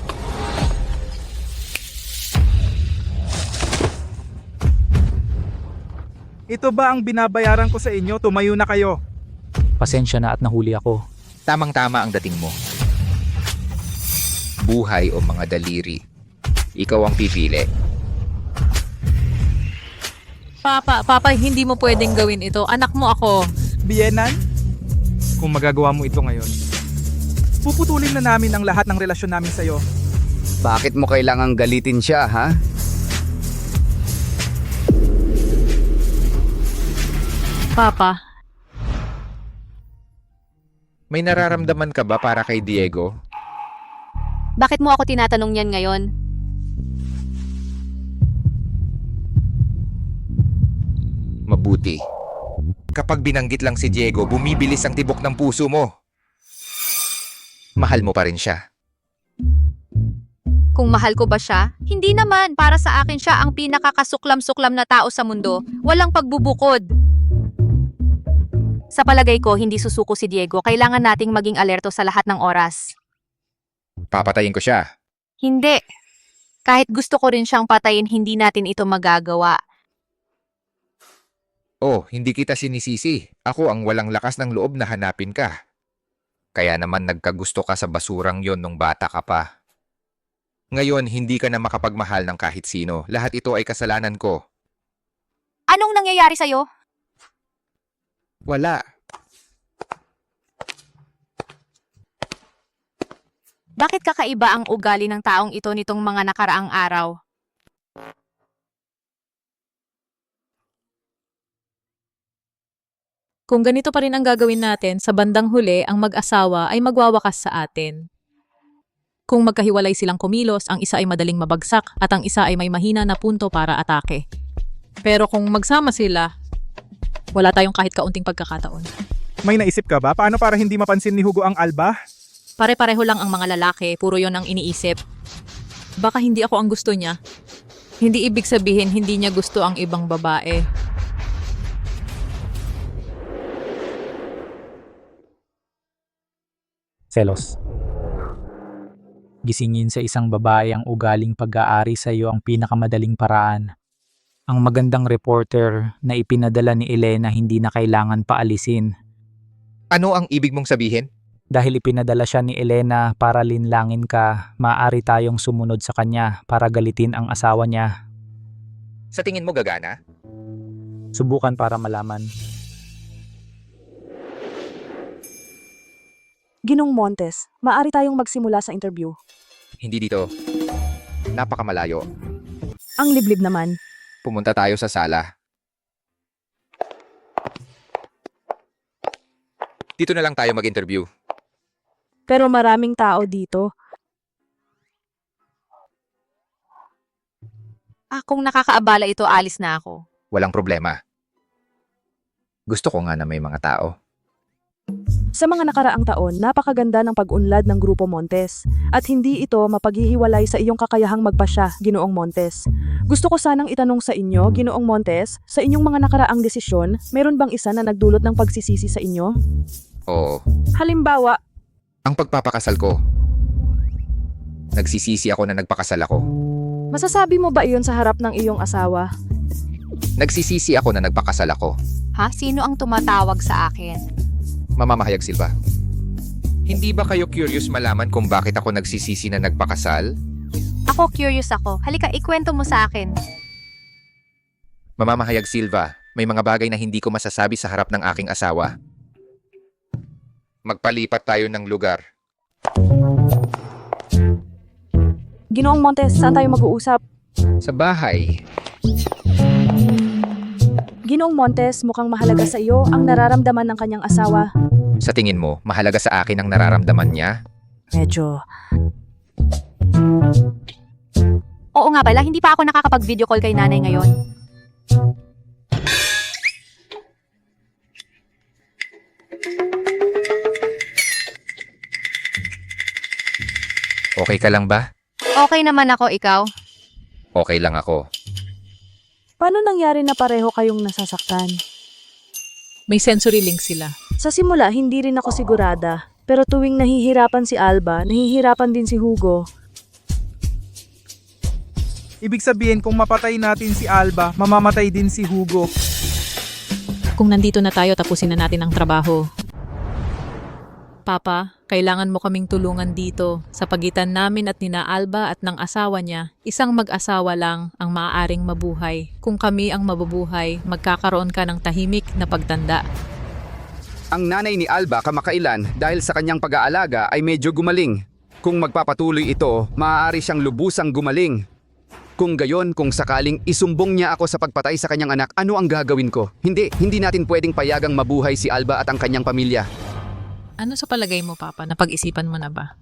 Ito ba ang binabayaran ko sa inyo? Tumayo na kayo. Pasensya na at nahuli ako. Tamang-tama ang dating mo. Buhay o mga daliri. Ikaw ang pipili. Papa, hindi mo pwedeng gawin ito. Anak mo ako. Bienan? Kung magagawa mo ito ngayon, puputulin na namin ang lahat ng relasyon namin sa'yo. Bakit mo kailangang galitin siya, ha? Papa, May nararamdaman ka ba para kay Diego? Bakit mo ako tinatanong yan ngayon? Mabuti. Kapag binanggit lang si Diego, bumibilis ang tibok ng puso mo. Mahal mo pa rin siya. Kung mahal ko ba siya? Hindi naman. Para sa akin siya ang pinakakasuklam-suklam na tao sa mundo. Walang pagbubukod. Sa palagay ko, hindi susuko si Diego. Kailangan nating maging alerto sa lahat ng oras. Papatayin ko siya. Hindi. Kahit gusto ko rin siyang patayin, hindi natin ito magagawa. Oh, hindi kita sinisisi. Ako ang walang lakas ng loob na hanapin ka. Kaya naman nagkagusto ka sa basurang yon nung bata ka pa. Ngayon, hindi ka na makapagmahal ng kahit sino. Lahat ito ay kasalanan ko. Anong nangyayari sa'yo? Wala. Bakit kakaiba ang ugali ng taong ito nitong mga nakaraang araw? kung ganito pa rin ang gagawin natin, sa bandang huli, ang mag-asawa ay magwawakas sa atin. Kung magkahiwalay silang kumilos, ang isa ay madaling mabagsak at ang isa ay may mahina na punto para atake. Pero kung magsama sila, wala tayong kahit kaunting pagkakataon. May naisip ka ba? Paano para hindi mapansin ni Hugo ang Alba? Pare-pareho lang ang mga lalaki, puro yon ang iniisip. Baka hindi ako ang gusto niya. Hindi ibig sabihin hindi niya gusto ang ibang babae. Selos. Gisingin sa isang babae ang ugaling pag-aari sa iyo ang pinakamadaling paraan. Ang magandang reporter na ipinadala ni Elena hindi na kailangan paalisin. Ano ang ibig mong sabihin? Dahil ipinadala siya ni Elena para linlangin ka, maaari tayong sumunod sa kanya para galitin ang asawa niya. Sa tingin mo gagana? Subukan para malaman. Ginong Montes, maaari tayong magsimula sa interview. Hindi dito. Napakamalayo. Ang liblib naman. Pumunta tayo sa sala. Dito na lang tayo mag-interview. Pero maraming tao dito. Kung nakakaabala ito, alis na ako. Walang problema. Gusto ko nga na may mga tao. Sa mga nakaraang taon, napakaganda ng pag-unlad ng Grupo Montes. At hindi ito mapaghihiwalay sa iyong kakayahang magpasya, Ginoong Montes. Gusto ko sanang itanong sa inyo, Ginoong Montes, sa inyong mga nakaraang desisyon, meron bang isa na nagdulot ng pagsisisi sa inyo? Oo. Halimbawa, Ang pagpapakasal ko. Nagsisisi ako na nagpakasal ako. Masasabi mo ba iyon sa harap ng iyong asawa? Nagsisisi ako na nagpakasal ako. Ha? Sino ang tumatawag sa akin? Mamamahayag Silva. Hindi ba kayo curious malaman kung bakit ako nagsisisi na nagpakasal? Ako curious ako. Halika, ikwento mo sa akin. Mamamahayag Silva, may mga bagay na hindi ko masasabi sa harap ng aking asawa. Magpalipat tayo ng lugar. Ginoong Montes, saan tayo mag-uusap? Sa bahay. Ginoong Montes, mukhang mahalaga sa iyo ang nararamdaman ng kanyang asawa. Sa tingin mo, mahalaga sa akin ang nararamdaman niya? Medyo. Oo nga pala, hindi pa ako nakakapag-video call kay nanay ngayon. Okay ka lang ba? Okay naman ako, ikaw. Okay lang ako. Paano nangyari na pareho kayong nasasaktan? May sensory link sila. Sa simula, hindi rin ako sigurada. Pero tuwing nahihirapan si Alba, nahihirapan din si Hugo. Ibig sabihin kung mapatay natin si Alba, mamamatay din si Hugo. Kung nandito na tayo, tapusin na natin ang trabaho. Papa, kailangan mo kaming tulungan dito. Sa pagitan namin at nina Alba at ng asawa niya, isang mag-asawa lang ang maaaring mabuhay. Kung kami ang mabubuhay, magkakaroon ka ng tahimik na pagtanda. Ang nanay ni Alba kamakailan dahil sa kanyang pag-aalaga ay medyo gumaling. Kung magpapatuloy ito, maaari siyang lubusang gumaling. Kung gayon, kung sakaling isumbong niya ako sa pagpatay sa kanyang anak, ano ang gagawin ko? Hindi natin pwedeng payagang mabuhay si Alba at ang kanyang pamilya. Ano sa palagay mo, Papa? Napag-isipan mo na ba?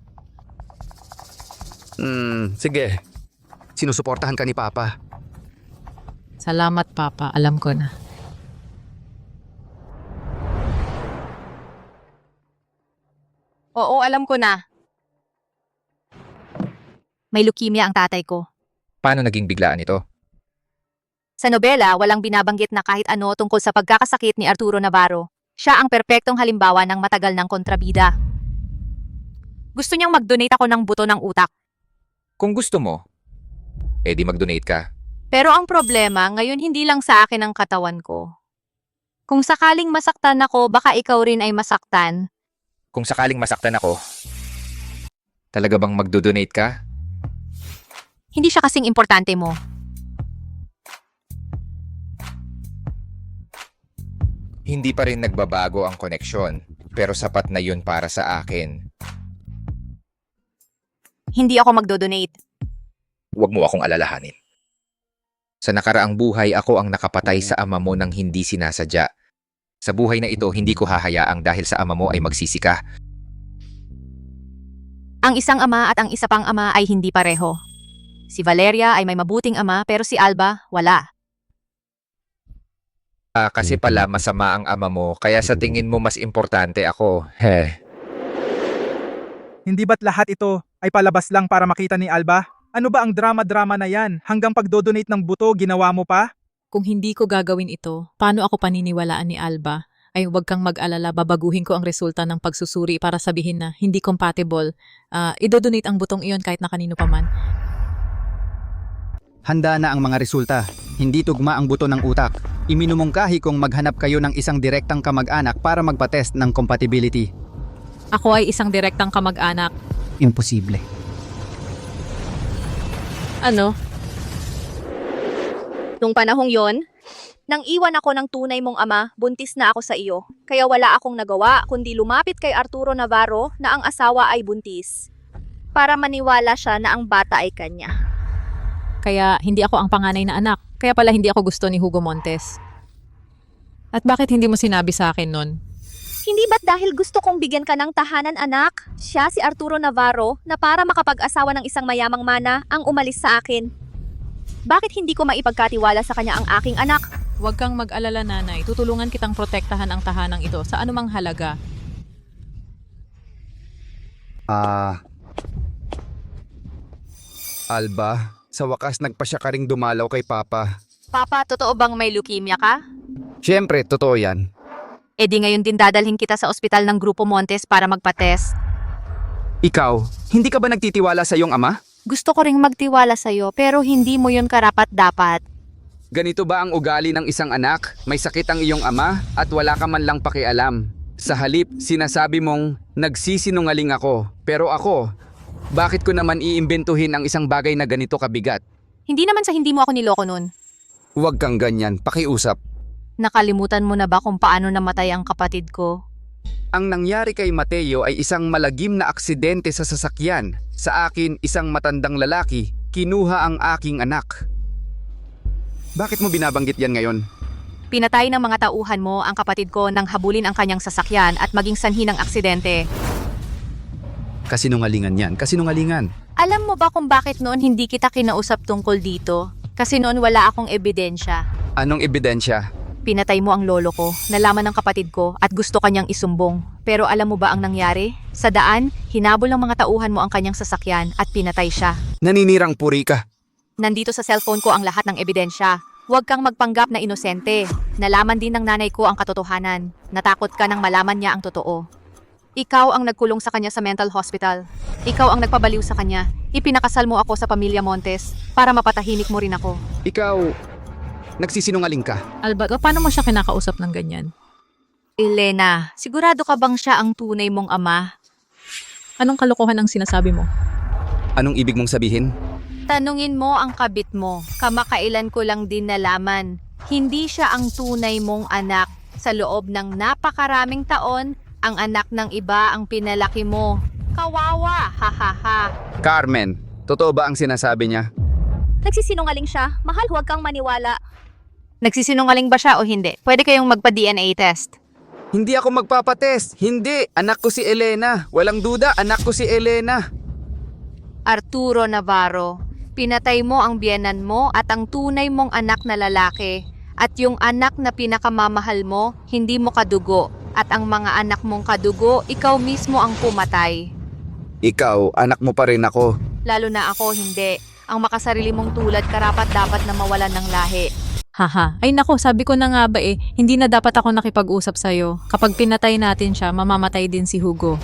Sige. Sinusuportahan ka ni Papa. Salamat, Papa. Alam ko na. Oo, alam ko na. May leukemia ang tatay ko. Paano naging biglaan ito? Sa nobela, walang binabanggit na kahit ano tungkol sa pagkakasakit ni Arturo Navarro. Siya ang perpektong halimbawa ng matagal ng kontrabida. Gusto niyang mag-donate ako ng buto ng utak. Kung gusto mo, edi mag-donate ka. Pero ang problema, ngayon hindi lang sa akin ang katawan ko. Kung sakaling masaktan ako, baka ikaw rin ay masaktan. Kung sakaling masaktan ako, talaga bang magdo-donate ka? Hindi siya kasing importante mo. Hindi pa rin nagbabago ang koneksyon, pero sapat na yun para sa akin. Hindi ako magdo-donate. Huwag mo akong alalahanin. Sa nakaraang buhay, ako ang nakapatay sa ama mo nang hindi sinasadya. Sa buhay na ito, hindi ko hahayaang dahil sa ama mo ay magsisi ka. Ang isang ama at ang isa pang ama ay hindi pareho. Si Valeria ay may mabuting ama pero si Alba, wala. Kasi pala masama ang ama mo, kaya sa tingin mo mas importante ako. Hindi ba't lahat ito ay palabas lang para makita ni Alba? Ano ba ang drama-drama na yan? Hanggang pagdodonate ng buto, ginawa mo pa? Kung hindi ko gagawin ito, paano ako paniniwalaan ni Alba? Ay huwag kang mag-alala, babaguhin ko ang resulta ng pagsusuri para sabihin na hindi compatible. Idodonate ang butong iyon kahit na kanino pa man. Handa na ang mga resulta. Hindi tugma ang buto ng utak. Iminumungkahi kung maghanap kayo ng isang direktang kamag-anak para magpatest ng compatibility. Ako ay isang direktang kamag-anak. Imposible. Ano? Nung panahong yon, nang iwan ako ng tunay mong ama, buntis na ako sa iyo. Kaya wala akong nagawa kundi lumapit kay Arturo Navarro na ang asawa ay buntis. Para maniwala siya na ang bata ay kanya. Kaya hindi ako ang panganay na anak. Kaya pala hindi ako gusto ni Hugo Montes. At bakit hindi mo sinabi sa akin nun? Hindi ba't dahil gusto kong bigyan ka ng tahanan, anak? Siya si Arturo Navarro na para makapag-asawa ng isang mayamang mana ang umalis sa akin. Bakit hindi ko maipagkatiwala sa kanya ang aking anak? Huwag kang mag-alala, nanay. Tutulungan kitang protektahan ang tahanang ito sa anumang halaga. Alba, sa wakas nagpa siya ka ring dumalaw kay Papa. Papa, totoo bang may leukemia ka? Siyempre, totoo yan. E di ngayon din dadalhin kita sa ospital ng Grupo Montes para magpa-test. Ikaw, hindi ka ba nagtitiwala sa iyong ama? Gusto ko ring magtiwala sa'yo pero hindi mo yun karapat-dapat. Ganito ba ang ugali ng isang anak? May sakit ang iyong ama at wala ka man lang pakialam. Sa halip, sinasabi mong nagsisinungaling ako. Pero ako, bakit ko naman iimbentuhin ang isang bagay na ganito kabigat? Hindi naman sa hindi mo ako niloko nun. Huwag kang ganyan, pakiusap. Nakalimutan mo na ba kung paano namatay ang kapatid ko? Ang nangyari kay Mateo ay isang malagim na aksidente sa sasakyan. Sa akin, isang matandang lalaki, kinuha ang aking anak. Bakit mo binabanggit yan ngayon? Pinatay ng mga tauhan mo ang kapatid ko nang habulin ang kanyang sasakyan at maging sanhi ng aksidente. Kasinungalingan yan, kasinungalingan. Alam mo ba kung bakit noon hindi kita kinausap tungkol dito? Kasi noon wala akong ebidensya. Anong ebidensya? Pinatay mo ang lolo ko, nalaman ng kapatid ko at gusto kanyang isumbong. Pero alam mo ba ang nangyari? Sa daan, hinabol ng mga tauhan mo ang kanyang sasakyan at pinatay siya. Naninirang puri ka. Nandito sa cellphone ko ang lahat ng ebidensya. Huwag kang magpanggap na inosente. Nalaman din ng nanay ko ang katotohanan. Natakot ka nang malaman niya ang totoo. Ikaw ang nagkulong sa kanya sa mental hospital. Ikaw ang nagpabaliw sa kanya. Ipinakasal mo ako sa pamilya Montes para mapatahimik mo rin ako. Ikaw, nagsisinungaling ka. Alba, paano mo siya kinakausap ng ganyan? Elena, sigurado ka bang siya ang tunay mong ama? Anong kalokohan ang sinasabi mo? Anong ibig mong sabihin? Tanungin mo ang kabit mo. Kamakailan ko lang din nalaman. Hindi siya ang tunay mong anak. Sa loob ng napakaraming taon, ang anak ng iba ang pinalaki mo. Kawawa, ha ha ha. Carmen, totoo ba ang sinasabi niya? Nagsisinungaling siya. Mahal, huwag kang maniwala. Nagsisinungaling ba siya o hindi? Pwede kayong magpa-DNA test. Hindi ako magpapatest. Hindi. Anak ko si Elena. Walang duda, anak ko si Elena. Arturo Navarro, pinatay mo ang biyenan mo at ang tunay mong anak na lalaki. At yung anak na pinakamamahal mo, hindi mo kadugo. At ang mga anak mong kadugo, ikaw mismo ang pumatay. Ikaw, anak mo pa rin ako. Lalo na ako, hindi. Ang makasarili mong tulad karapat dapat na mawalan ng lahi. Haha, ay nako, sabi ko na nga ba hindi na dapat ako nakipag-usap sa'yo. Kapag pinatay natin siya, mamamatay din si Hugo.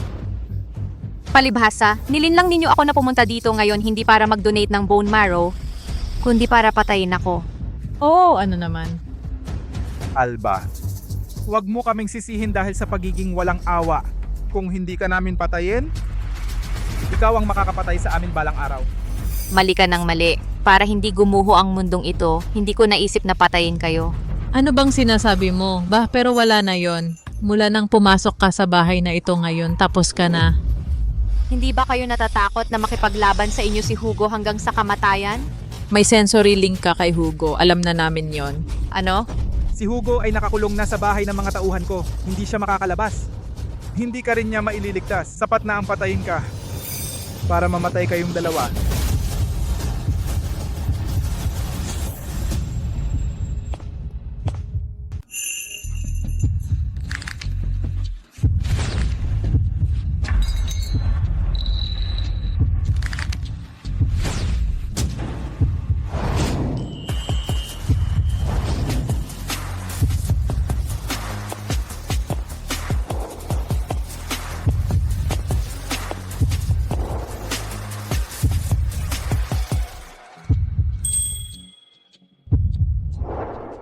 Palibhasa, nilinlang ninyo ako na pumunta dito ngayon hindi para mag-donate ng bone marrow, kundi para patayin ako. Oo, ano naman. Alba, huwag mo kaming sisihin dahil sa pagiging walang awa. Kung hindi ka namin patayin, ikaw ang makakapatay sa amin balang araw. Mali ka ng mali. Para hindi gumuho ang mundong ito, hindi ko naisip na patayin kayo. Ano bang sinasabi mo? Pero wala na yon. Mula nang pumasok ka sa bahay na ito ngayon, tapos ka na. Hindi ba kayo natatakot na makipaglaban sa inyo si Hugo hanggang sa kamatayan? May sensory link ka kay Hugo. Alam na namin yon. Ano? Si Hugo ay nakakulong na sa bahay ng mga tauhan ko. Hindi siya makakalabas. Hindi ka rin niya maililigtas. Sapat na ang patayin ka para mamatay kayong dalawa.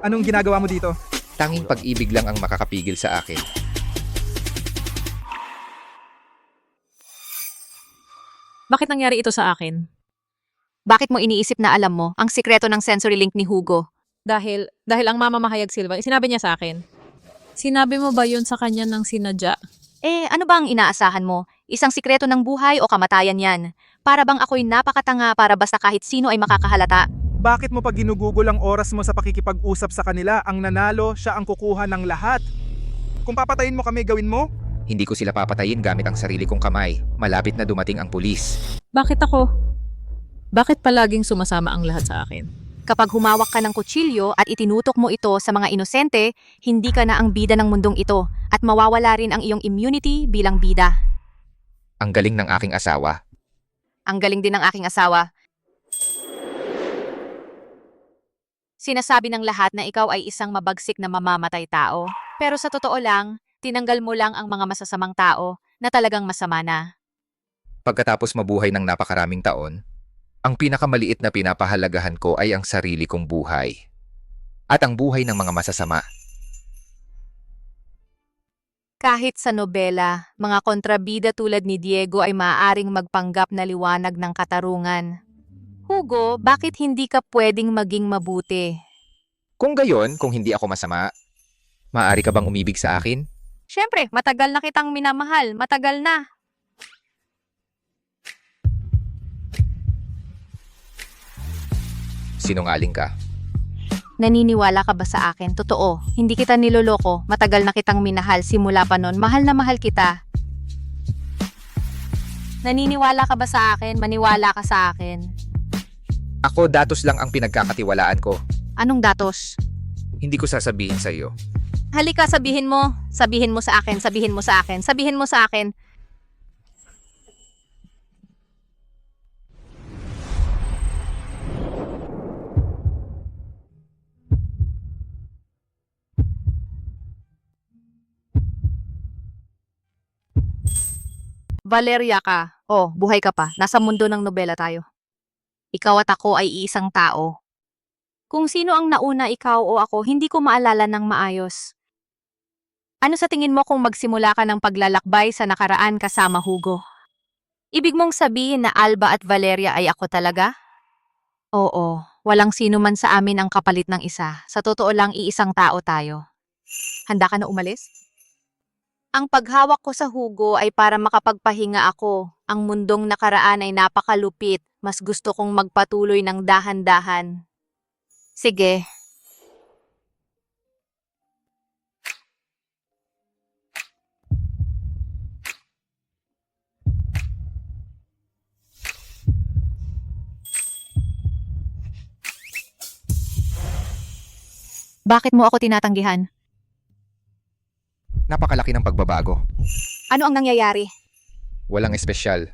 Anong ginagawa mo dito? Tanging pag-ibig lang ang makakapigil sa akin. Bakit nangyari ito sa akin? Bakit mo iniisip na alam mo ang sikreto ng sensory link ni Hugo? Dahil ang Mama Mahayag Silva, sinabi niya sa akin. Sinabi mo ba yun sa kanya ng sinadya? Ano ba ang inaasahan mo? Isang sikreto ng buhay o kamatayan yan? Para bang ako'y napakatanga para basta kahit sino ay makakahalata? Bakit mo pa ginugugol ang oras mo sa pakikipag-usap sa kanila? Ang nanalo, siya ang kukuha ng lahat. Kung papatayin mo kami, gawin mo? Hindi ko sila papatayin gamit ang sarili kong kamay. Malapit na dumating ang pulis. Bakit ako? Bakit palaging sumasama ang lahat sa akin? Kapag humawak ka ng kutsilyo at itinutok mo ito sa mga inosente, hindi ka na ang bida ng mundong ito at mawawala rin ang iyong immunity bilang bida. Ang galing ng aking asawa. Ang galing din ng aking asawa. Sinasabi ng lahat na ikaw ay isang mabagsik na mamamatay tao. Pero sa totoo lang, tinanggal mo lang ang mga masasamang tao na talagang masama na. Pagkatapos mabuhay ng napakaraming taon, Ang pinakamaliit na pinapahalagahan ko ay ang sarili kong buhay. At ang buhay ng mga masasama. Kahit sa nobela, mga kontrabida tulad ni Diego ay maaaring magpanggap na liwanag ng katarungan. Hugo, bakit hindi ka pwedeng maging mabuti? Kung gayon, kung hindi ako masama, maaari ka bang umibig sa akin? Siyempre, matagal na kitang minamahal. Matagal na. Sinungaling ka. Naniniwala ka ba sa akin? Totoo, hindi kita niloloko. Matagal na kitang minahal. Simula pa nun, mahal na mahal kita. Naniniwala ka ba sa akin? Maniwala ka sa akin. Ako, datos lang ang pinagkakatiwalaan ko. Anong datos? Hindi ko sasabihin sa iyo. Halika, sabihin mo. Sabihin mo sa akin, sabihin mo sa akin, sabihin mo sa akin. Valeria ka. Oh, buhay ka pa. Nasa mundo ng nobela tayo. Ikaw at ako ay iisang tao. Kung sino ang nauna, ikaw o ako, hindi ko maalala ng maayos. Ano sa tingin mo kung magsimula ka ng paglalakbay sa nakaraan kasama Hugo? Ibig mong sabihin na Alba at Valeria ay ako talaga? Oo, walang sino man sa amin ang kapalit ng isa. Sa totoo lang, iisang tao tayo. Handa ka na umalis? Ang paghawak ko sa Hugo ay para makapagpahinga ako. Ang mundong nakaraan ay napakalupit. Mas gusto kong magpatuloy ng dahan-dahan. Sige. Bakit mo ako tinatanggihan? Napakalaki ng pagbabago. Ano ang nangyayari? Walang espesyal.